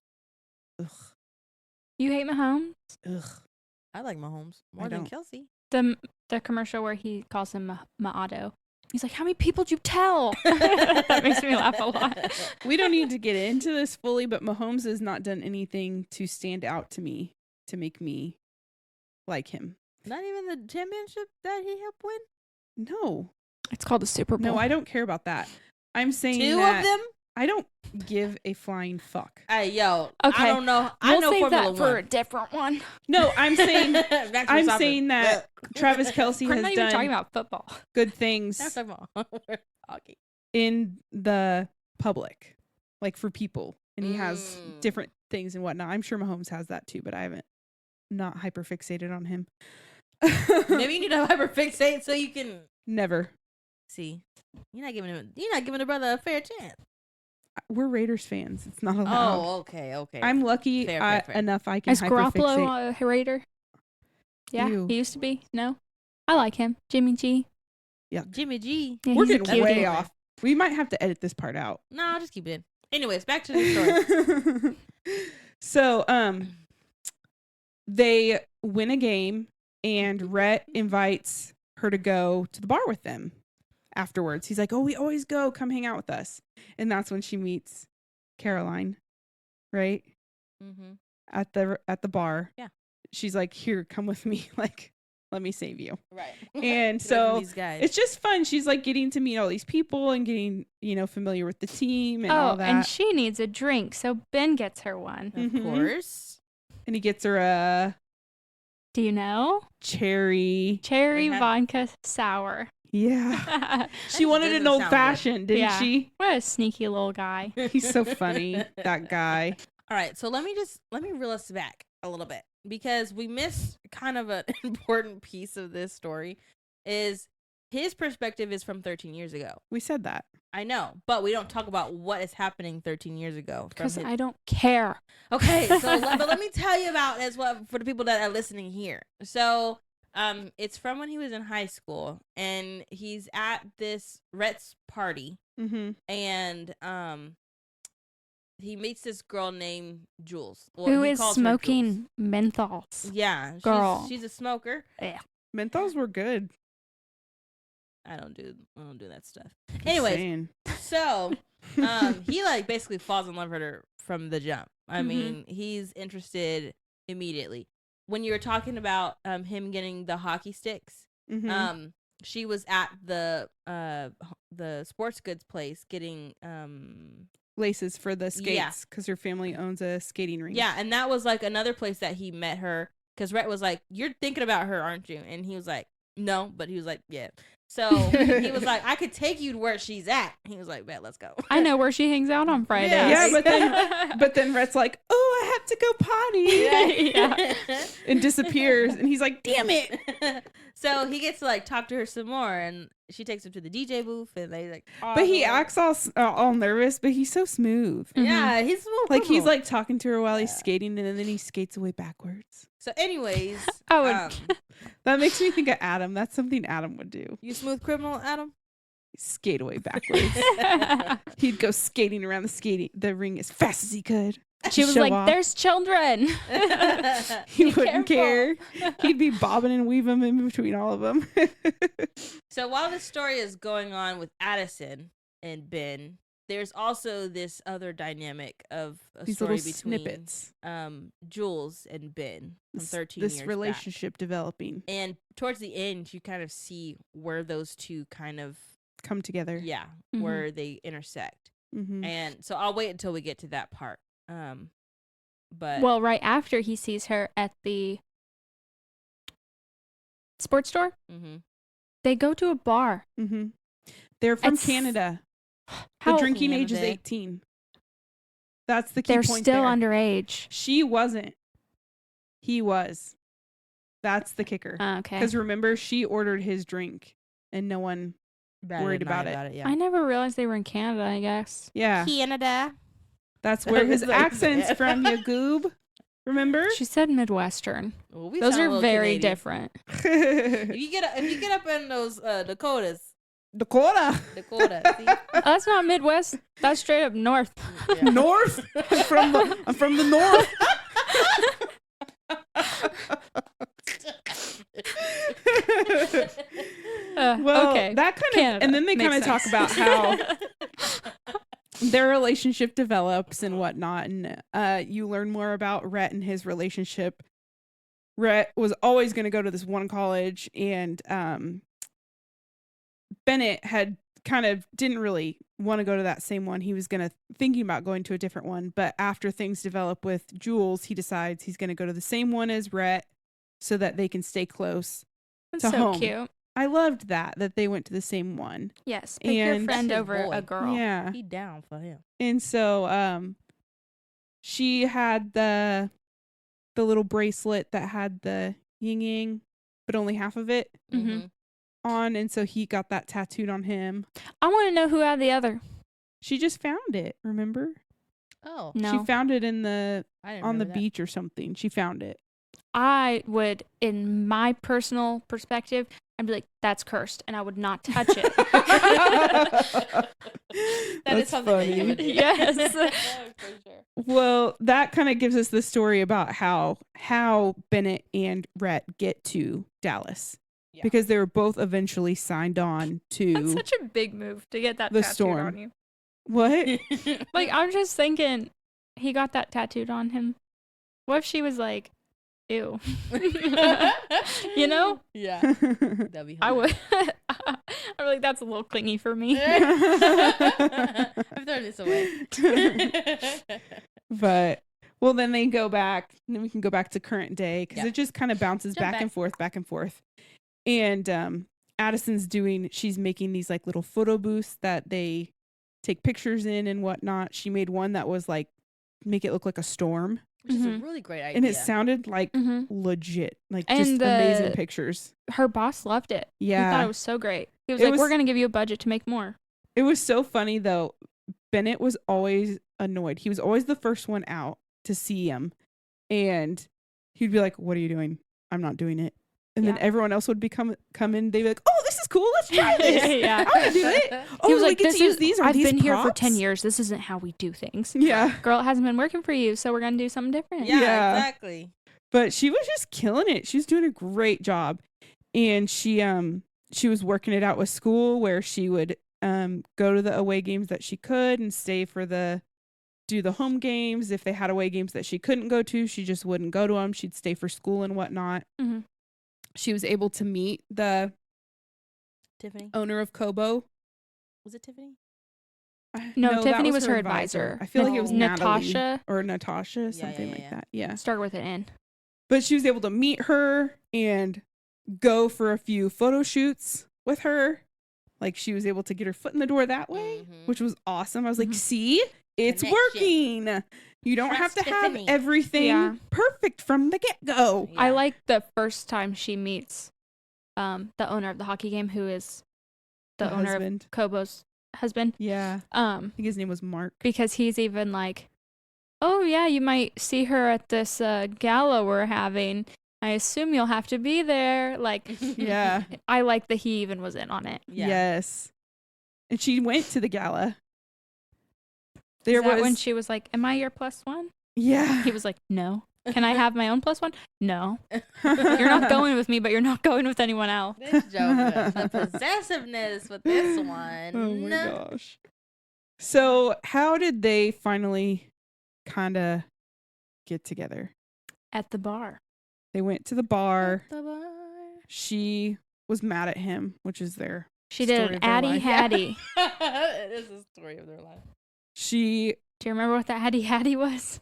Ugh. You hate Mahomes? Ugh. I like Mahomes more I than don't. Kelce. The commercial where he calls him Ma'ato. He's like, how many people did you tell? That makes me laugh a lot. We don't need to get into this fully, but Mahomes has not done anything to stand out to me to make me like him. Not even the championship that he helped win. No. It's called the Super Bowl. No, I don't care about that. I'm saying Two that of them. I don't give a flying fuck. Hey, yo. Okay. I don't know. I We'll know save Formula that for a One. different one. No, I'm saying Back to I'm soccer. saying that Travis Kelce We're has not even talking done about football. good things Now we're talking about hockey. in the public, like for people, and he has Mm. different things and whatnot. I'm sure Mahomes has that too, but I haven't not hyper fixated on him. Maybe you need to hyperfixate so you can Never. see. You're not giving the brother a fair chance. We're Raiders fans. It's not allowed. Oh, okay. I'm lucky Fair. enough I can Is hyper Garoppolo fixate. a Raider? Yeah, Ew. he used to be. No? I like him. Jimmy G. Jimmy G. Yeah, We're he's a getting cutie. way off. We might have to edit this part out. No, I'll just keep it in. Anyways, back to the story. So, they win a game, and Rhett invites her to go to the bar with them afterwards. He's like, "Oh, we always go. Come hang out with us." And that's when she meets Caroline, right? Mm-hmm. At the bar. Yeah. She's like, "Here, come with me. Like, let me save you." Right. And Get away from so these guys. it's just fun. She's like getting to meet all these people and getting, familiar with the team and all that. And she needs a drink, so Ben gets her one. of Mhm. course. And he gets her a Do you know? cherry. Cherry Uh-huh. vodka sour. Yeah. She That wanted doesn't an old sound fashioned, didn't Yeah. she? What a sneaky little guy. He's so funny, that guy. All right, so let me reel us back a little bit because we missed kind of an important piece of this story. Is his perspective is from 13 years ago. We said that. I know, but we don't talk about what is happening 13 years ago. from Because his- I don't care. Okay, so but let me tell you about as well for the people that are listening here. So, it's from when he was in high school, and he's at this Rhett's party, Mm-hmm. and he meets this girl named Jules. Well, Who he is calls her smoking menthols? Jules. Yeah, Girl. She's a smoker. Menthols were good. I don't do that stuff. Just Anyways, saying. so he like basically falls in love with her from the jump. I Mhm. mean, he's interested immediately. When you were talking about him getting the hockey sticks, Mhm. she was at the sports goods place getting Laces for the Yeah. skates because her family owns a skating rink. yeah, and that was like another place that he met her because Rhett was like, "You're thinking about her, aren't you?" And he was like, "No," but he was like, "Yeah." So he was like, "I could take you to where she's at." He was like, "Bet, let's go." I know where she hangs out on Fridays. Yeah, but then Rhett's like, "Oh, I have to go potty," Yeah. and disappears. And he's like, "Damn it!" So he gets to like talk to her some more, and she takes him to the DJ booth, and they like. But he acts all nervous, but he's so smooth. Yeah, he's smooth. Like he's criminal. like talking to her while he's Yeah. skating, and then he skates away backwards. So, anyways, I would That makes me think of Adam. That's something Adam would do. You smooth criminal, Adam? Skate away backwards. He'd go skating around the ring as fast as he could. She was Show like, off. "There's children." He Be wouldn't care. He'd be bobbing and weaving in between all of them. So while the story is going on with Addison and Ben, there's also this other dynamic of a These story little between snippets. Jules and Ben from 13 This years back. relationship developing. And towards the end, you kind of see where those two kind of, Come together. yeah, Mhm. where they intersect. Mm-hmm. And so I'll wait until we get to that part. But Well, right after he sees her at the sports store, mhm. they go to a bar. Mm-hmm. They're from It's- Canada. How The drinking age is Canada. 18. That's the key they're point still there. underage. She wasn't. He was. That's the kicker. Okay. Because remember, she ordered his drink and no one. Batted Worried an eye about it. yeah. I never realized they were in Canada, I guess. Yeah. Canada. That's where his That's what he accent's said. from, you goob. Remember? She said Midwestern. Well, we Those sound a are little very Canadian. different. If you get up in those Dakotas, Dakota. see? That's not Midwest. That's straight up north. Yeah. North. I'm from the north. Well, okay. that kind of, Canada. and then they kind Makes of talk sense. about how their relationship develops and whatnot, and you learn more about Rhett and his relationship. Rhett was always going to go to this one college, and Bennett had kind of didn't really want to go to that same one. He was thinking about going to a different one, but after things develop with Jules, he decides he's going to go to the same one as Rhett so that they can stay close. That's to so home. cute. I loved that they went to the same one. Yes. Pick your And- friend That's his over boy. a girl. Yeah. He down for him. And so she had the little bracelet that had the yin yang, but only half of it Mhm. on, and so he got that tattooed on him. I want to know who had the other. She just found it, remember? Oh, No. She found it in I didn't on the remember that. beach or something. She found it. I would, in my personal perspective, I'd be like, that's cursed, and I would not touch it. That is That's something that you funny. would do. Yes. For sure. Well, that kind of gives us the story about how Bennett and Rhett get to Dallas. Yeah. Because they were both eventually signed on That's to such a big move to get that The tattooed storm. on you. what? Like, I'm just thinking, he got that tattooed on him. What if she was like, ew? You know? Yeah. That'd be I hilarious. would. I'm like, that's a little clingy for me. I've thrown this away. But well, then they go back, and then we can go back to current day because Yeah. it just kind of bounces Jump back and forth, back and forth. And Addison's she's making these like little photo booths that they take pictures in and whatnot. She made one that was like make it look like a storm, Which is a Mhm. really great idea. and it sounded like hmm legit, like And just amazing the- pictures. Her boss loved it. He thought Yeah, it was so great. He was It like, was- we're going to give you a budget to make more. it was so funny though. Bennett was always annoyed. He was always the first one out to see him, and he'd be like, "What are you doing? I'm not doing it." And then Yeah. everyone else would come in. They'd be like, "Oh, this is cool. Let's try this. Yeah. I want to do it." Oh, He was we like, get this to use is, these. Are I've these been here for 10 props?" years. This isn't how we do things. Yeah, Girl, it hasn't been working for you, so we're going to do something different. Yeah, Yeah. exactly. but she was just killing it. She was doing a great job, and she was working it out with school where she would go to the away games that she could and stay for do the home games. If they had away games that she couldn't go to, she just wouldn't go to them. She'd stay for school and whatnot. hmm She was able to meet the Tiffany. owner of Kobo. Was it Tiffany? No, that Tiffany was her advisor. I feel like it was Natalie Natasha. or Natasha, something yeah, like yeah. that. Yeah. Start with an N. But she was able to meet her and go for a few photo shoots with her. Like she was able to get her foot in the door that way, Mhm. which was awesome. I was like, Mhm. see, it's Connection. working. You don't have Trust to have Tiffany. everything Yeah. perfect from the get-go. Yeah. I like the first time she meets the owner of the hockey game, who is the owner husband. of Kobo's husband. Yeah. I think his name was Mark. Because he's even like, oh yeah, you might see her at this gala we're having. I assume you'll have to be there. Like, Yeah. I like that he even was in on it. Yeah. Yes. And she went to the gala. Is that when she was like, am I your +1? Yeah. He was like, no. Can I have my own +1? No. You're not going with me, but you're not going with anyone else. This Joker, the possessiveness with this one. Oh my gosh. So how did they finally kind of get together? At the bar. They went to the bar. The bar. She was mad at him, which is their She story did an of their Addy life. Hattie. It is the story of their life. She Do you remember what the Addy Hattie was?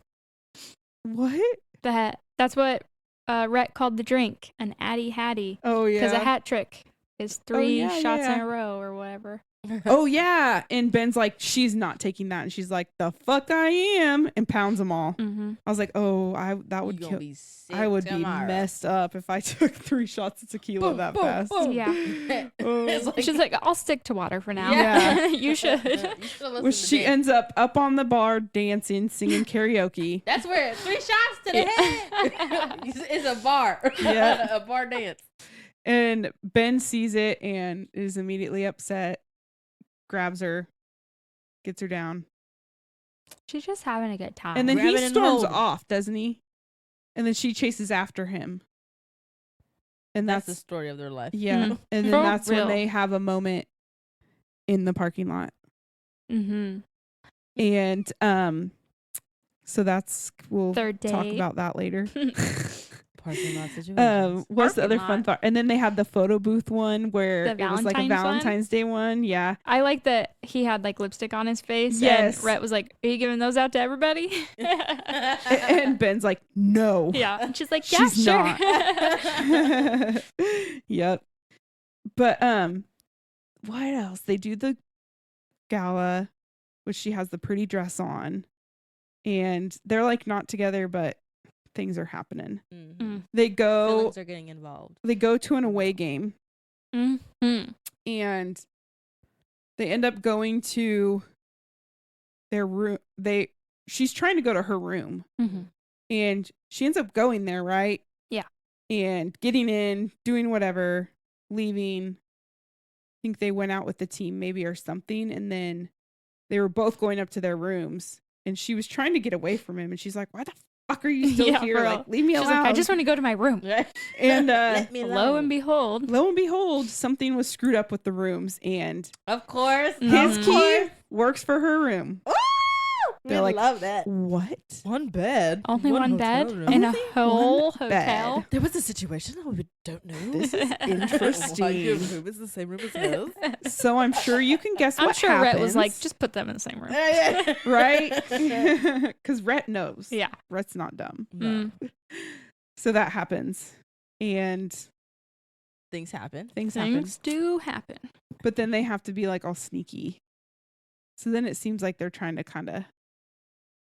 what? That's what Rhett called the drink, an Addy Hattie. Oh yeah. Because a hat trick is 3 yeah, shots yeah. in a row or whatever. Oh yeah. And Ben's like, she's not taking that, and she's like, the fuck I am, and pounds them all. Mm-hmm. I was like, oh, that would You kill. gonna be sick I would tomorrow. be messed up if I took 3 shots of tequila Boom, that boom, fast. boom. Yeah. Oh. It's like, She's like, I'll stick to water for now. Yeah. You should. You should've listened Well, to she me. ends up on the bar dancing, singing karaoke. That's where 3 shots to the head. It's a bar. Yeah. A bar dance. And Ben sees it and is immediately upset, grabs her, gets her down. She's just having a good time. And then Grab he it and storms hold. off, doesn't he? And then she chases after him. And That's the that's story of their life. yeah. Mm. And then For that's real. when they have a moment in the parking lot. Mm-hmm. And so we'll Third talk date. about that later. Parking lot situations. What's the Parking other fun lot. thought? And then they had the photo booth one where The it was like a Valentine's one? Valentine's Day one. Yeah. I like that he had like lipstick on his face. Yes. And Rhett was like, are you giving those out to everybody? And Ben's like, no. Yeah. And she's like, yeah, She's sure. not. Yep. But what else? They do the gala, which she has the pretty dress on. And they're like not together, but things are happening. Mhm. They go Feelings are getting involved. to an away game. Mm-hmm. And they end up going to their room. She's trying to go to her room, Mm-hmm. and she ends up going there, right? Yeah. And getting in, doing whatever, leaving. I think they went out with the team maybe or something, and then they were both going up to their rooms, and she was trying to get away from him, and she's like, why the fuck are you still Yeah, here? for real. Like, leave me She's alone. like, I just want to go to my room. and Let me Lo and alone. behold. something was screwed up with the rooms, and Of course. his Mhm. key works for her room. Ooh, we They're like, love that. What? One bed. Only one bed hotel room. in a Only whole one bed. hotel. There was a situation that we don't know. This is Why your interesting. room is the same room as hers. So I'm sure you can guess I'm what sure happens. Rhett was like, just put them in the same room. right? Because Rhett knows. Yeah. Rhett's not dumb. No. So that happens. And Things happen. things happen. Things do happen. But then they have to be like all sneaky. So then it seems like they're trying to kind of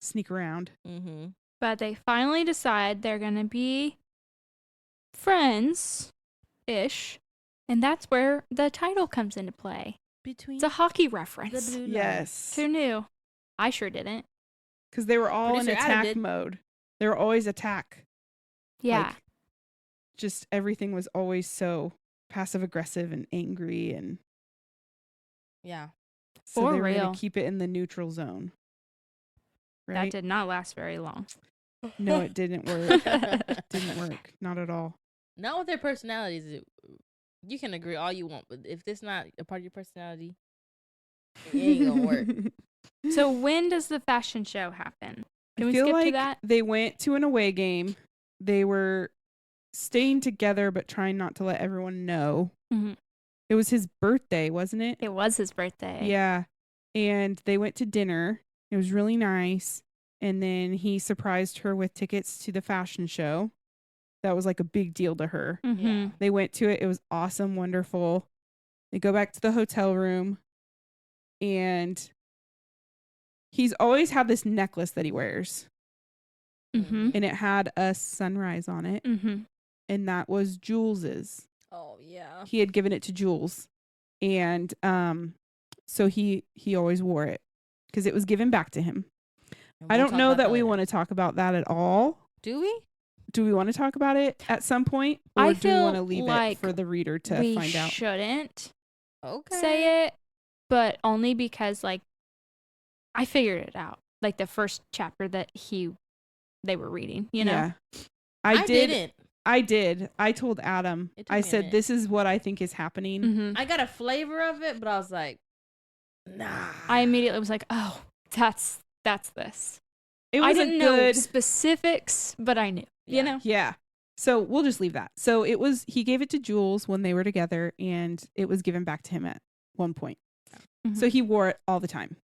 sneak around. Mm-hmm. But they finally decide they're going to be friends-ish. And that's where the title comes into play. Between It's a hockey the reference. blue lines. Yes. Who knew? I sure didn't. Because they were all Producer in Adam attack did. mode. They were always attack. Yeah. Like, just everything was always so passive aggressive and angry, and Yeah. so For they were real. gonna keep it in the neutral zone. That Right? did not last very long. No, it didn't work. Didn't work. Not at all. Not with their personalities. You can agree all you want, but if this not a part of your personality, it ain't gonna work. So when does the fashion show happen? Can I we feel skip like to that? they went to an away game. They were staying together but trying not to let everyone know. Mhm. It was his birthday, wasn't it? It was his birthday. Yeah. And they went to dinner. It was really nice. And then he surprised her with tickets to the fashion show. That was like a big deal to her. Mm-hmm. Yeah. They went to it. It was awesome, wonderful. They go back to the hotel room. And he's always had this necklace that he wears. Mm-hmm. And it had a sunrise on it. Mm-hmm. And that was Jules's. Oh yeah. He had given it to Jules. And so he always wore it because it was given back to him. And I we'll don't talk know about that we later. want to talk about that at all. Do we? do we want to talk about it at some point? Or I do we want to feel leave like it for the reader to we find out? shouldn't Okay. say it, but only because like I figured it out. Like the first chapter that they were reading, you know? Yeah. I didn't. I did. I told Adam. It took I me a said, minute. this is what I think is happening. Mm-hmm. I got a flavor of it, but I was like, nah. I immediately was like, oh, that's this. It I was didn't a know good. specifics, but I knew, you know? Yeah. So we'll just leave that. So he gave it to Jules when they were together, and it was given back to him at one point. Mhm. So he wore it all the time.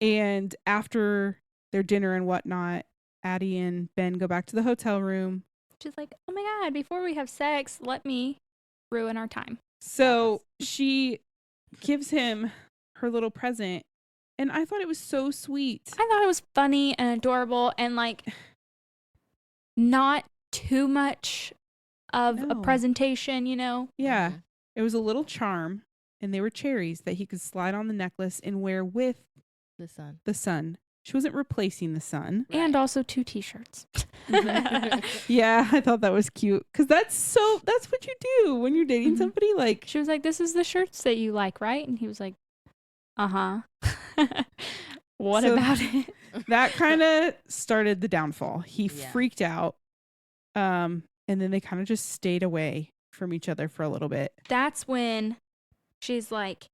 And after their dinner and whatnot, Addie and Ben go back to the hotel room. She's like, oh my God, before we have sex, let me ruin our time. So she gives him her little present. And I thought it was so sweet. I thought it was funny and adorable and like not too much of a No. presentation, you know? Yeah. Mhm. It was a little charm. And they were cherries that he could slide on the necklace and wear with The sun. the sun. She wasn't replacing the sun. And also 2 t-shirts. Yeah, I thought that was cute. Because that's what you do when you're dating Mhm. somebody. Like, She was like, this is the shirts that you like, right? And he was like, uh-huh. What So- about it? that kind of started the downfall. He Yeah. freaked out. And then they kind of just stayed away from each other for a little bit. That's when she's like,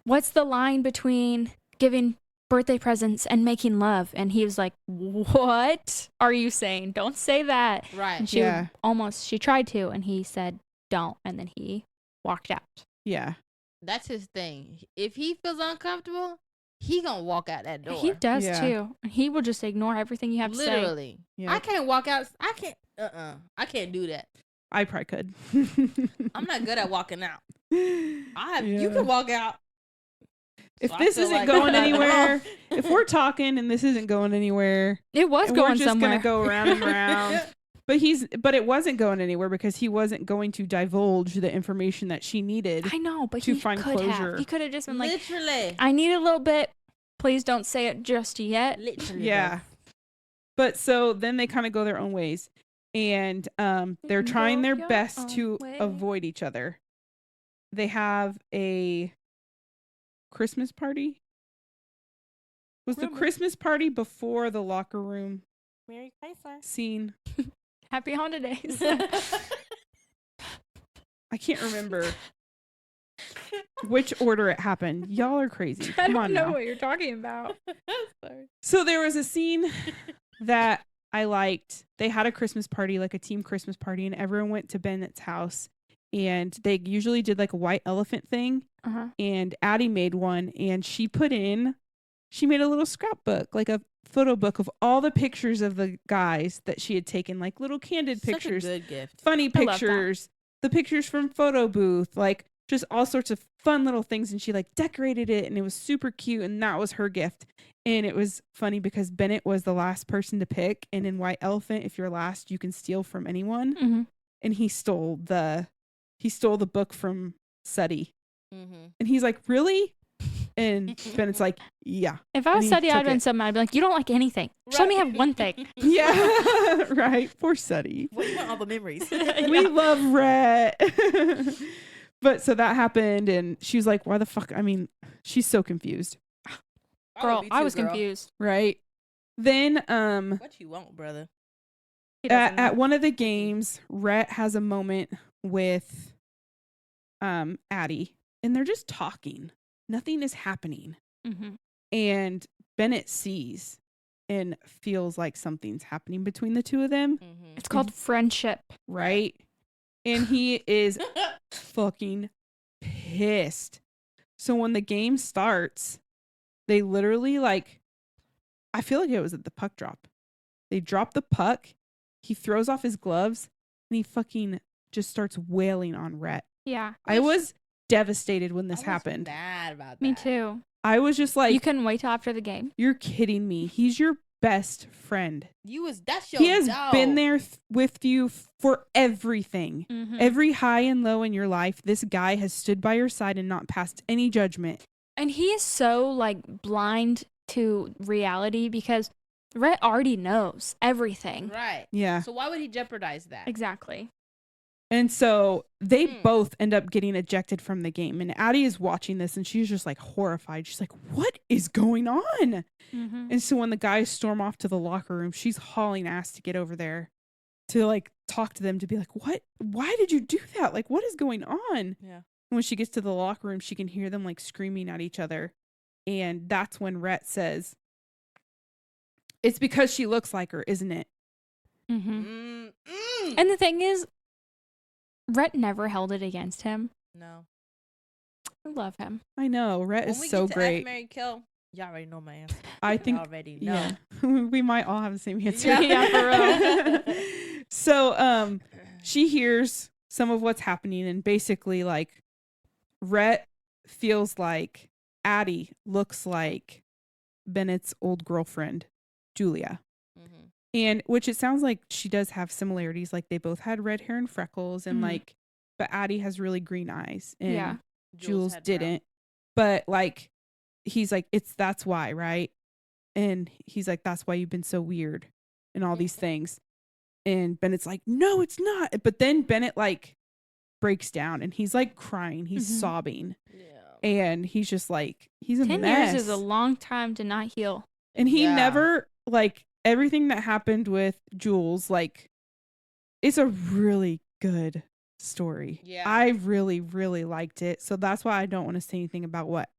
what's the line between giving birthday presents and making love? And he was like, what are you saying? Don't say that. Right. And she Yeah. she tried to, and he said, don't. And then he walked out. Yeah. That's his thing. If he feels uncomfortable, he gonna walk out that door. He does Yeah. too. He will just ignore everything you have to say. Literally. Yeah. I can't walk out. I can't. I can't do that. I probably could. I'm not good at walking out. You Yeah. can walk out. If So I this feel isn't like- going anywhere, if we're talking and this isn't going anywhere, It was and going we're just somewhere. gonna go around and around. But it wasn't going anywhere because he wasn't going to divulge the information that she needed. I know, but to he find could closure. have. He could have just been like, Literally. I need a little bit. Please don't say it just yet. Literally. Yeah. But so then they kind of go their own ways. And they're trying their Go your best own to way. avoid each other. They have a Christmas party. Was the Rumor. Christmas party before the locker room Merry Chrysler. scene? Happy holidays. I can't remember which order it happened. Y'all are crazy. I Come don't on know now. what you're talking about. Sorry. So there was a scene that I liked. They had a Christmas party, like a team Christmas party, and everyone went to Bennett's house. And they usually did like a white elephant thing. Uh-huh. And Addie made one, and she made a little scrapbook, like a photo book of all the pictures of the guys that she had taken, like little candid pictures, Such a good gift. funny I love that. pictures, the pictures from photo booth, like just all sorts of fun little things. And she like decorated it, and it was super cute. And that was her gift. And it was funny because Bennett was the last person to pick. And in White Elephant, if you're last, you can steal from anyone. Mm-hmm. And he stole the book from Suddy. Mm-hmm. And he's like, really? And Bennett's like, yeah. If I And was he Suddy, I'd took have been it. something. I'd be like, you don't like anything. Just let me have one thing. Yeah. Right. Poor Suddy. What do you want all the memories? We love Rhett. But so that happened, and she was like, why the fuck? I mean, she's so confused. Girl, I was confused. Right. Then What you want, brother? He doesn't at know. one of the games, Rhett has a moment with Addie, and they're just talking. Nothing is happening. Mhm. And Bennett sees and feels like something's happening between the two of them, Mm-hmm. It's called friendship. right? And he is fucking pissed. So when the game starts, they literally I feel like it was at the puck drop. They drop the puck, he throws off his gloves, and he fucking just starts wailing on Rhett. Yeah. I was devastated when this happened. Mad about that. Me too. I was just like, You couldn't wait till after the game. you're kidding me. He's your best friend. That's your He has dog. been there with you for everything. Mhm. Every high and low in your life, this guy has stood by your side and not passed any judgment. And he is so blind to reality because Rhett already knows everything. Right. Yeah. So why would he jeopardize that? Exactly. And so they both end up getting ejected from the game. And Addie is watching this and she's just like horrified. She's like, what is going on? Mm-hmm. And so when the guys storm off to the locker room, she's hauling ass to get over there to like talk to them, to be like, what? Why did you do that? Like, what is going on? Yeah. When she gets to the locker room, she can hear them like screaming at each other. And that's when Rhett says, it's because she looks like her, isn't it? Mm-hmm. And the thing is, Rhett never held it against him. No. I love him. I know. Rhett is so great. F, Marry, kill, y'all already know my answer. I think Y'all already know. yeah, we might all have the same answer. Yeah, for real. So she hears some of what's happening, and basically like Rhett feels like Addie looks like Bennett's old girlfriend, Julia. Mm-hmm. And which it sounds like she does have similarities. Like they both had red hair and freckles, and like, but Addie has really green eyes, and Jules didn't. But like, he's like, that's why, right? And he's like, that's why you've been so weird and all these things. And Bennett's like, no, it's not. But then Bennett like breaks down and he's like crying. He's sobbing. Yeah. And he's just like, he's a 10 mess. years is a long time to not heal. And he never, like, everything that happened with Jules, like, it's a really good story. Yeah. I really, really liked it. So that's why I don't want to say anything about what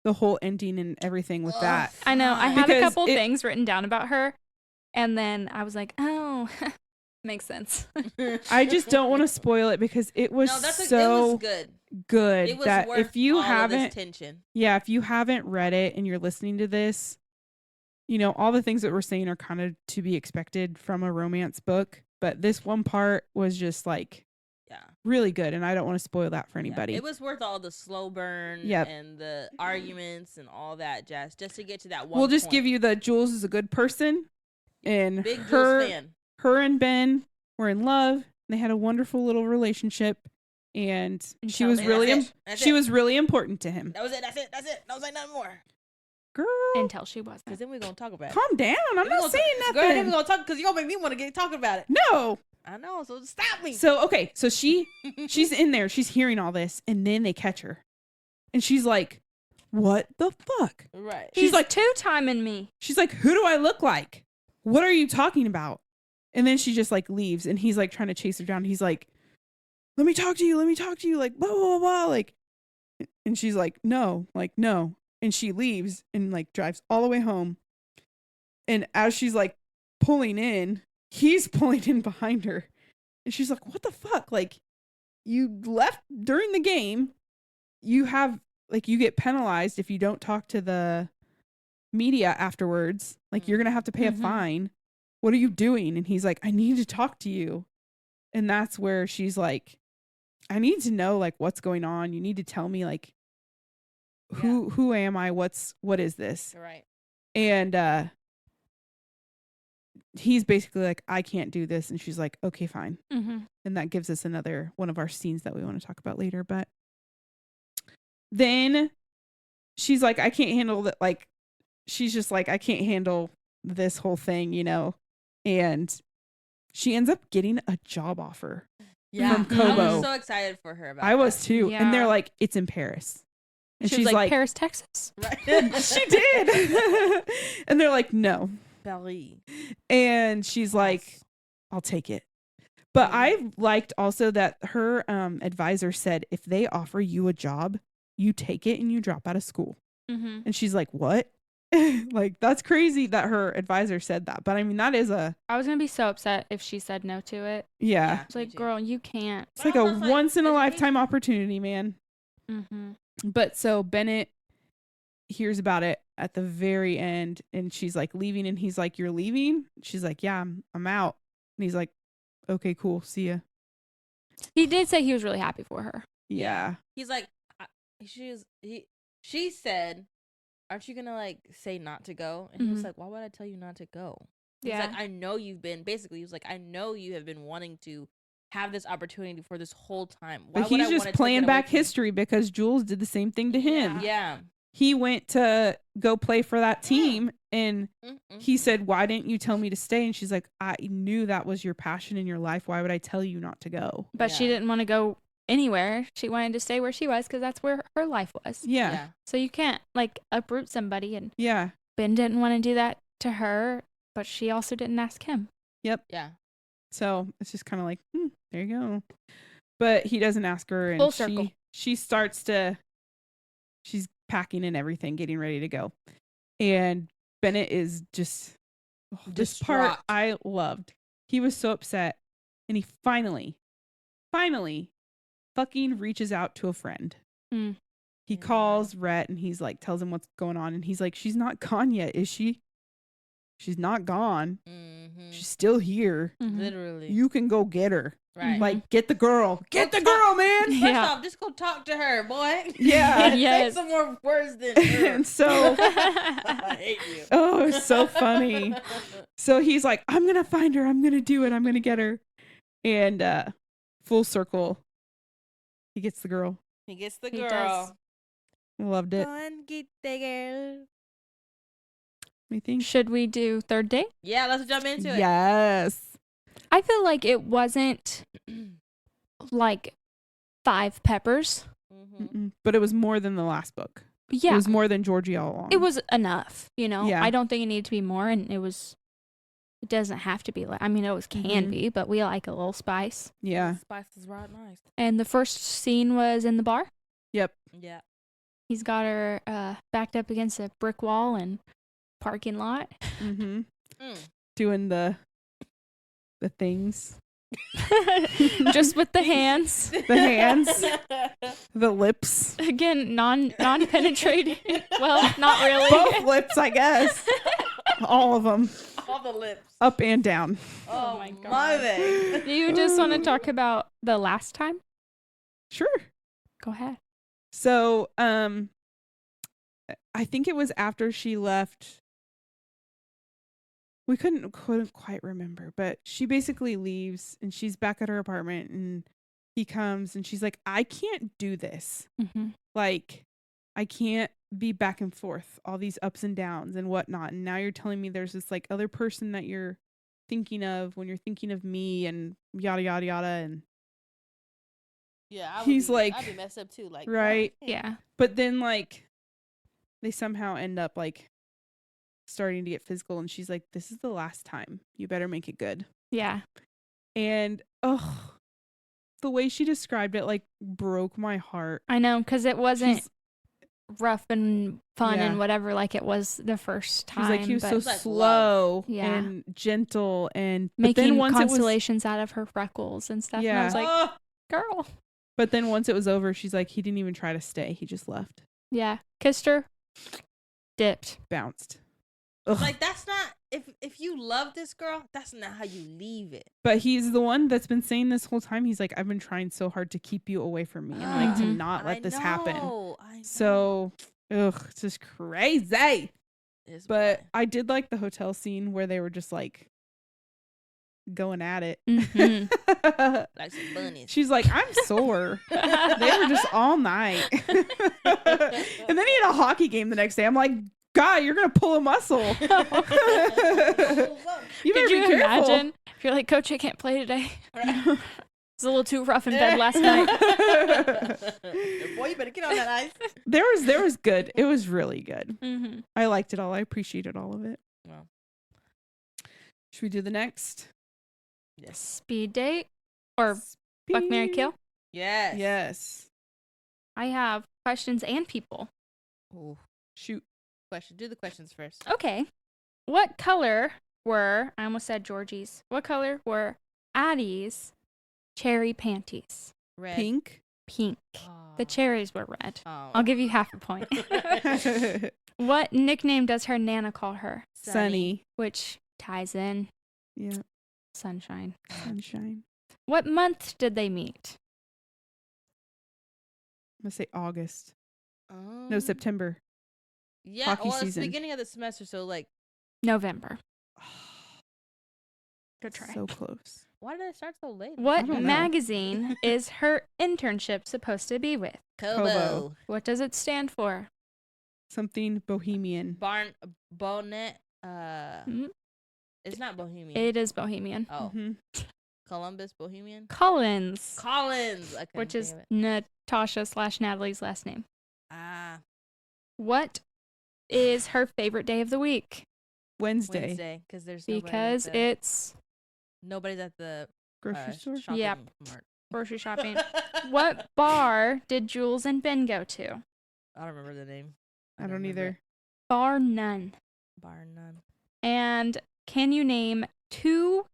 the whole ending and everything with that. I know. I had Because a couple things written down about her, and then I was like, oh, makes sense. I just don't want to spoil it because it was it so was good. Good It was that worth if you all of this haven't, tension. yeah, if you haven't read it and you're listening to this, you know, all the things that we're saying are kind of to be expected from a romance book, but this one part was just like, really good, and I don't want to spoil that for anybody. It was worth all the slow burn and the arguments and all that jazz just to get to that one. We'll just give you the Jules is a good person, and big Jules fan. Her and Ben were in love. They had a wonderful little relationship, and she was really important to him. That was it. That's it. Don't say nothing more. Girl. Until she wasn't. Because then we're going to talk about it. Calm down. I'm not saying nothing. Girl, then we're going to talk because you're going to make me want to get talking about it. No. I know. So stop me. So, okay. So she's in there. She's hearing all this. And then they catch her. And she's like, what the fuck? Right. She's like, two-timing me. She's like, who do I look like? What are you talking about? And then she just like leaves. And he's like trying to chase her down. He's like, let me talk to you. Like, blah, blah, blah. Like, and she's like, no. And she leaves and like drives all the way home. And as she's like pulling in, he's pulling in behind her. And she's like, what the fuck? Like, you left during the game. You have, like, you get penalized if you don't talk to the media afterwards. Like, you're going to have to pay a fine. What are you doing? And he's like, I need to talk to you. And that's where she's like, I need to know, like, what's going on. You need to tell me, like, who am I? What is this? Right. And he's basically like, I can't do this. And she's like, okay, fine. Mm-hmm. And that gives us another one of our scenes that we want to talk about later. But then she's like, I can't handle that. Like, she's just like, I can't handle this whole thing, you know? And she ends up getting a job offer from Kobo. I was so excited for her about I was too. Yeah. And they're like, it's in Paris. And she's like, Paris, Texas. Right. She did. And they're like, no. Paris. And she's like, I'll take it. But I liked also that her advisor said, if they offer you a job, you take it and you drop out of school. Mm-hmm. And she's like, what? Like, that's crazy that her advisor said that. But I mean, that is I was going to be so upset if she said no to it. Yeah. It's like, girl, you can't. It's like a once in a lifetime opportunity, man. Mm-hmm. But so Bennett hears about it at the very end, and she's like leaving, and he's like, you're leaving? She's like, yeah, I'm out. And he's like, okay, cool, see ya. He did say he was really happy for her. Yeah. He's like, she said, aren't you gonna like say not to go? And he was like, why would I tell you not to go? He's like, I know you've been, basically he was like, I know you have been wanting to have this opportunity for this whole time. Why But would he's I just wanna playing take it away back from you? history because Jules did the same thing to him. Yeah. He went to go play for that team, And he said, why didn't you tell me to stay? And she's like, I knew that was your passion in your life. Why would I tell you not to go? But she didn't want to go anywhere. She wanted to stay where she was because that's where her life was. Yeah. So you can't like uproot somebody. And Yeah. Ben didn't want to do that to her, but she also didn't ask him. Yep. Yeah. So it's just kind of like, there you go. But he doesn't ask her. And Full circle. She's packing and everything, getting ready to go. And Bennett is just, this part I loved. He was so upset. And he finally fucking reaches out to a friend. He calls Rhett and he's like, tells him what's going on. And he's like, she's not gone yet, is she? She's not gone. She's still here. Literally. You can go get her. Right. Like, get the girl. Get the girl, man. First off, just go talk to her, boy. Yeah. Say some more words than her. And so, I hate you. oh, it's so funny. So he's like, I'm going to find her. I'm going to do it. I'm going to get her. And full circle, he gets the girl. He gets the He girl. does. Loved it. Go and get the girl. We think. Should we do third date? Yeah, let's jump into it. Yes. I feel like it wasn't like 5 peppers. But it was more than the last book. Yeah. It was more than Georgie all along. It was enough, you know? Yeah. I don't think it needed to be more, and it doesn't have to be like, I mean, it always can be, but we like a little spice. Yeah. The spice is right nice. And the first scene was in the bar. Yep. Yeah. He's got her backed up against a brick wall and parking lot. Doing the things. Just with the hands. The hands. The lips. Again, non-penetrating. Well, not really. Both lips, I guess. All of them. All the lips. Up and down. Oh my God. Mother. Do you just want to talk about the last time? Sure. Go ahead. So, I think it was after she left. We couldn't quite remember, but she basically leaves and she's back at her apartment and he comes and she's like, I can't do this. Like, I can't be back and forth, all these ups and downs and whatnot. And now you're telling me there's this like other person that you're thinking of when you're thinking of me and yada, yada, yada. And yeah, he's like, I'd be messed up too. Like, right. Yeah. But then like they somehow end up like starting to get physical and she's like, this is the last time, you better make it good. Yeah. And the way she described it like broke my heart. I know, because it wasn't She's- rough and fun Yeah. and whatever like it was the first time. She's like, he was but so like slow Yeah. and gentle and but making then once constellations out of her freckles and stuff. And I Yeah. was like, girl. but then once it was over, she's like, he didn't even try to stay, he just left. Yeah. Kissed her. Dipped. Bounced. Ugh. Like, that's not, if you love this girl, that's not how you leave it. But he's the one that's been saying this whole time, he's like, I've been trying so hard to keep you away from me and like to not let this happen. I know. So it's just crazy. This But boy. I did like the hotel scene where they were just like going at it. Mhm. Like some bunnies. She's like, I'm sore. They were just all night. And then he had a hockey game the next day. I'm like, God, you're gonna pull a muscle. You better Could be you careful. imagine if you're like, Coach, I can't play today. It's a little too rough in bed last night. Boy, you better get on that ice. There was good. It was really good. Mm-hmm. I liked it all. I appreciated all of it. Wow. Should we do the next? Yes. Speed date or Fuck, Marry, Kill? Yes. Yes. I have questions and people. Ooh. Shoot. Question. Do the questions first. Okay. What color were, I almost said Georgie's, what color were Addie's cherry panties? Red. Pink. Pink. The cherries were red. Oh. I'll give you half a point. What nickname does her Nana call her? Sunny. Which ties in Yeah. sunshine. Sunshine. What month did they meet? I'm gonna say August. Um, No, September. Yeah. hockey Well, it's the season. beginning of the semester, so like, November. Good try. So close. why did it start so late? What don't know. magazine is her internship supposed to be with? Kobo. Kobo. What does it stand for? Something bohemian. Bonnet. Mm, It's not Bohemian. It is Bohemian. Oh, Mhm. Columbus Bohemian. Collins, Collins. I couldn't which think is of it. Natasha/Natalie's last name. Ah, What is her favorite day of the week? Wednesday. Wednesday, because there's Because it's nobody's at the Grocery store. shopping Yep. mart. grocery shopping. What bar did Jules and Ben go to? I don't remember the name. I don't remember either. it. Bar None. Bar none. And can you name 2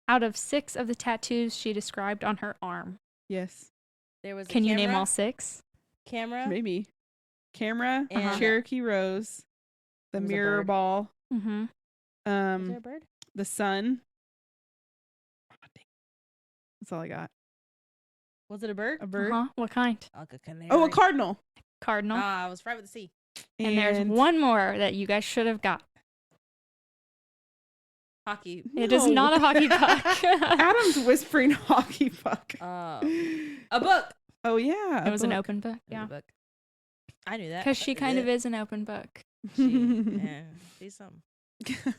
out of 6 of the tattoos she described on her arm? Yes. There was. Can you name all 6? Camera. Maybe. Camera. And- Cherokee Rose. The It was a mirror bird. ball. Mm-hmm. Was there a bird? The sun. Oh, dang. That's all I got. Was it a bird? A bird. Uh-huh. What kind? Like a canary. Oh, a cardinal. Cardinal. Ah, I was right with the C. and there's one more that you guys should have got. Hockey. It is No. not a hockey puck. Adam's whispering hockey puck. A book. Oh yeah. It was an book. open book. It was Yeah. a book. I knew that. Because she kind of is an open book. Yeah, she's something. Did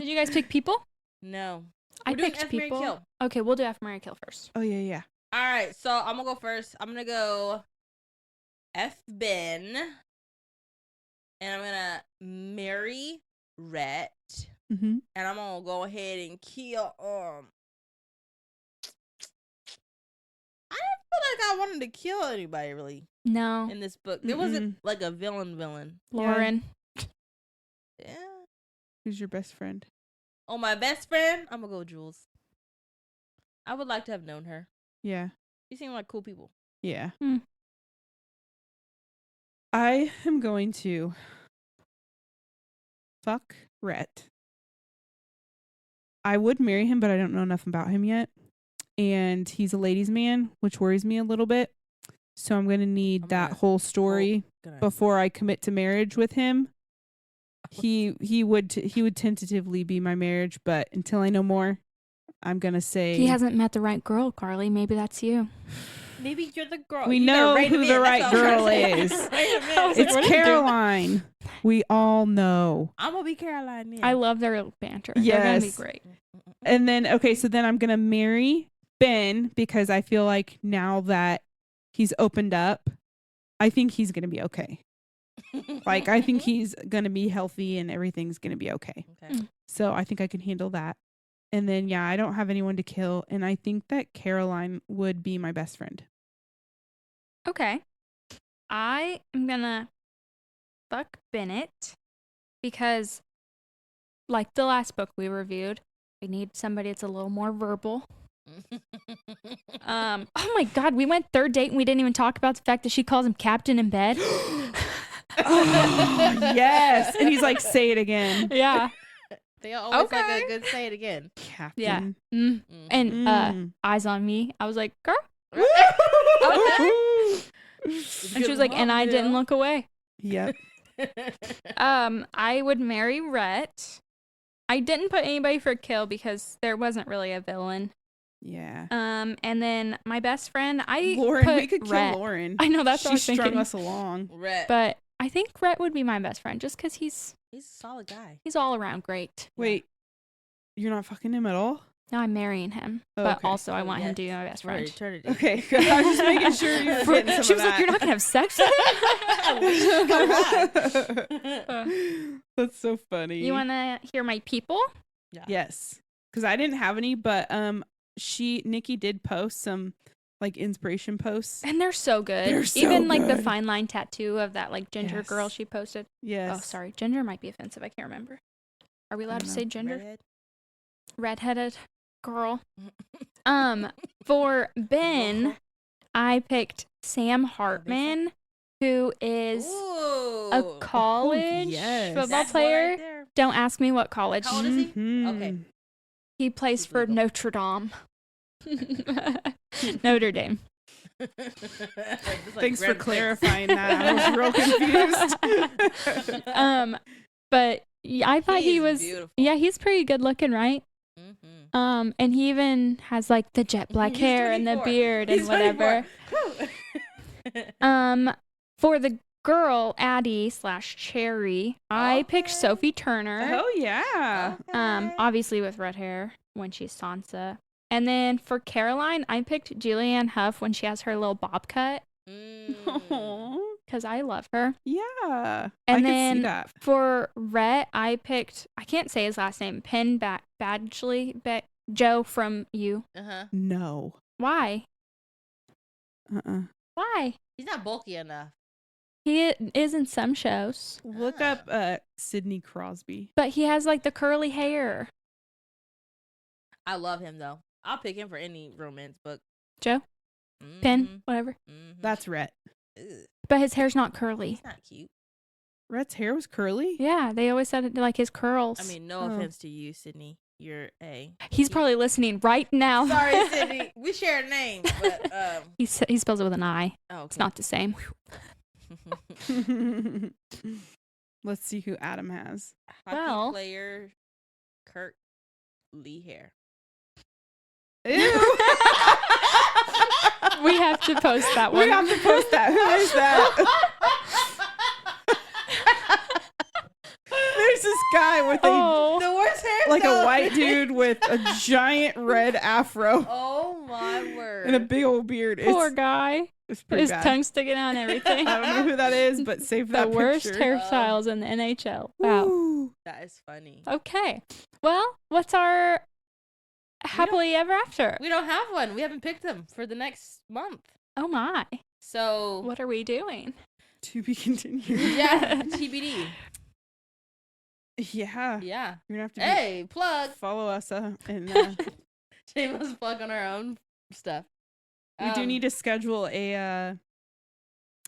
you guys pick people? No. I We're doing picked F, Marry, people. Kill. Okay, we'll do F, Marry, Kill first. Oh yeah. All right, so I'm gonna go first. I'm gonna go F Ben, and I'm gonna marry Rhett, Mm-hmm. and I'm gonna go ahead and kill. I didn't feel like I wanted to kill anybody really No. in this book. There wasn't like a villain. Lauren. Yeah. Who's your best friend? Oh, my best friend. I'm gonna go Jules. I would like to have known her. Yeah. She seemed like cool people. Yeah. Hmm. I am going to fuck Rhett. I would marry him, but I don't know enough about him yet. And he's a ladies' man, which worries me a little bit. So I'm going to need I'm that gonna- whole story before I commit to marriage with him. He would tentatively be my marriage, but until I know more, I'm going to say He hasn't met the right girl, Carly. Maybe that's you. Maybe you're the girl. We You better know rate who him the in. right That's all I'm girl trying to is. say. Rate him in. I was like, it's what are you doing? Caroline. We all know. I'm gonna be Caroline. Man. I love their banter. They're going to be Yes. great. And then, okay, so then I'm going to marry Ben because I feel like now that he's opened up, I think he's going to be okay. Like, I think he's going to be healthy and everything's going to be okay. Okay. Mm. So I think I can handle that. And then, yeah, I don't have anyone to kill. And I think that Caroline would be my best friend. Okay. I am going to fuck Bennett because, like the last book we reviewed, we need somebody that's a little more verbal. Oh my God, we went 3rd date and we didn't even talk about the fact that she calls him Captain in bed. Oh, yes. And he's like, say it again. Yeah. They always Okay. like a good say it again. Captain. Yeah. Mm. And Mm. eyes on me. I was like, girl. Okay. And she was like, and I didn't look away. Yep. I would marry Rhett. I didn't put anybody for kill because there wasn't really a villain. Yeah. And then my best friend, I Lauren, put we could kill Rhett. Lauren. I know that's she what I was strung thinking. us along. Rhett. But I think Rhett would be my best friend just because he's He's a solid guy. all around great. Wait, you're not fucking him at all? Now I'm marrying him, Oh, but okay. also I Oh, want him yes. to be my best For friend. eternity. Okay, I was just making sure you were getting some She of was like, "You're not gonna have sex with him." That's so funny. You want to hear my people? Yes, because I didn't have any, but Nikki did post some like inspiration posts. And they're so good. They're so Even like the good. fine line tattoo of that like ginger Yes. girl she posted. Yes. Oh, sorry, ginger might be offensive. I can't remember. Are we allowed to don't say know. gender? Redhead. Redheaded girl. For Ben, I picked Sam Hartman, who is Ooh. a college yes. football That's one right player. there. Don't ask me what college. How old is he? Mhm. Okay. He plays He's for legal. Notre Dame. Notre Dame. Just like Thanks for Graham clarifying that. I was real confused. But yeah, I thought he He's was. beautiful. Yeah, he's pretty good looking, right? Mhm. And he even has like the jet black He's hair and the 24. beard He's and whatever. 24. For the girl, Addie / Cherry, I picked Okay. Sophie Turner. Oh yeah. Okay. Obviously with red hair when she's Sansa. And then for Caroline, I picked Julianne Hough when she has her little bob cut Mm. because I love her. Yeah. And I can then see that. for Rhett, I picked, I can't say his last name, Penn Badgley, Joe from You. Uh-huh. No. Why? Why? He's not bulky enough. He is in some shows, Look up Sidney Crosby. but he has like the curly hair. I love him though. I'll pick him for any romance book. Joe? Mhm. Penn? Whatever. Mhm. That's Rhett. Ugh, But his hair's not curly. he's not cute. Rhett's hair was curly. Yeah, they always said it like his curls. I mean, no Oh. offense to you, Sydney. You're a. He's probably listening right now. Sorry, Sydney. We share a name, but he spells it with an I. oh, okay. It's not the same. Let's see who Adam has. Hockey Well- player Kurt Lee hair. Ew. We have to post that one. We have to post that. Who is that? There's this guy with Oh, The worst hair. like a white dude with a giant red afro Oh my word. and a big old beard. poor guy. It's pretty His bad. tongue sticking out and everything. I don't know who that is, but save The that worst picture. hairstyles in the NHL. Wow. Ooh. That is funny. Okay. Well, what's our happily ever after? We don't have one. We haven't picked them for the next month. Oh my. So What are we doing? To be continued. yeah, TBD. Yeah. Yeah. You're gonna have to Hey, plug. follow us and Shameless plug on our own stuff. we do need to schedule a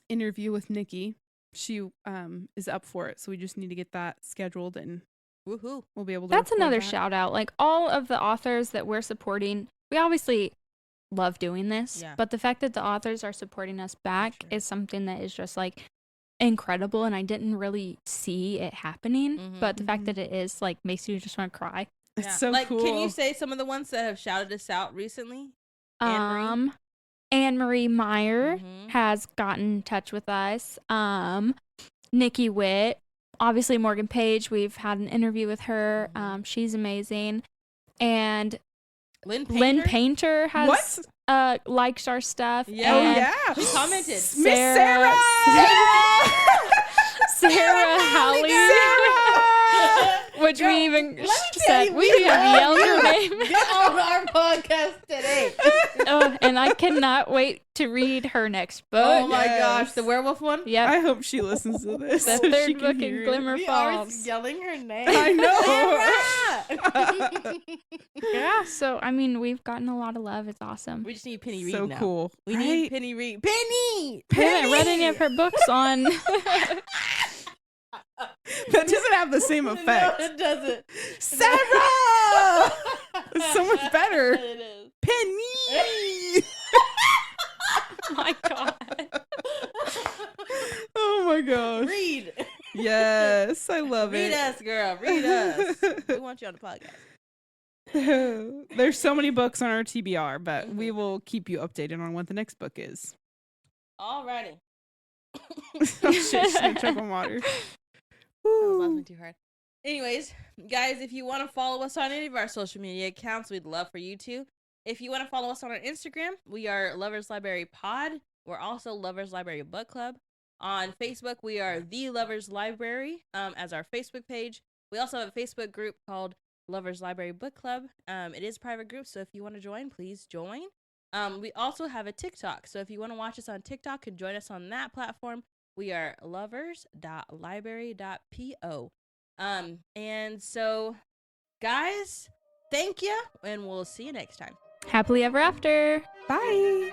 interview with Nikki. She is up for it, so we just need to get that scheduled and Woohoo. we'll be able to That's record another that. shout out. Like all of the authors that we're supporting, we obviously love doing this, Yeah. but the fact that the authors are supporting us back Sure. is something that is just like incredible, and I didn't really see it happening, Mhm. but the fact Mhm. that it is like makes you just want to cry. It's Yeah. so like, cool. can you say some of the ones that have shouted us out recently? Anne-Marie? Anne-Marie Meyer Mhm. has gotten in touch with us. Nikki Witt, obviously Morgan Page, we've had an interview with her. Mhm. She's amazing. And Lynn Painter? Lynn Painter has What? liked our stuff. Yeah. Oh and yeah. She commented. Miss Sarah. Sarah Halley. Sarah! Which Girl, we even let me tell said, you, we we have love yelled her you. name. Get on our podcast today. Oh, and I cannot wait to read her next book. Oh my Yes. gosh, the werewolf one? Yep. I hope she listens to this. The so she third can book hear in it. Glimmer We always Falls. yelling her name. I know. Sarah! Yeah, so I mean, we've gotten a lot of love. It's awesome. We just need Penny Reed So now. cool. We need Right? Penny Reed. Penny! I haven't read any of her books on. That doesn't have the same effect. No, it doesn't. Sarah! It's so much better. It is. Penny! Oh my god. Oh my gosh. Read. Yes, I love Read it. us, girl. Read us. We want you on the podcast. There's so many books on our TBR, but we Mhm. will keep you updated on what the next book is. Alrighty. Oh shit, she's gonna choke on water. I was Woo. laughing too hard. Anyways, guys, if you want to follow us on any of our social media accounts, we'd love for you to. If you want to follow us on our Instagram, we are Lovers Library Pod. We're also Lovers Library Book Club. On Facebook, we are The Lovers Library as our Facebook page. We also have a Facebook group called Lovers Library Book Club. It is a private group, so if you want to join, please join. We also have a TikTok, so if you want to watch us on TikTok and join us on that platform, we are lovers.library.po. And so, guys, thank you, and we'll see you next time. Happily ever after. Bye.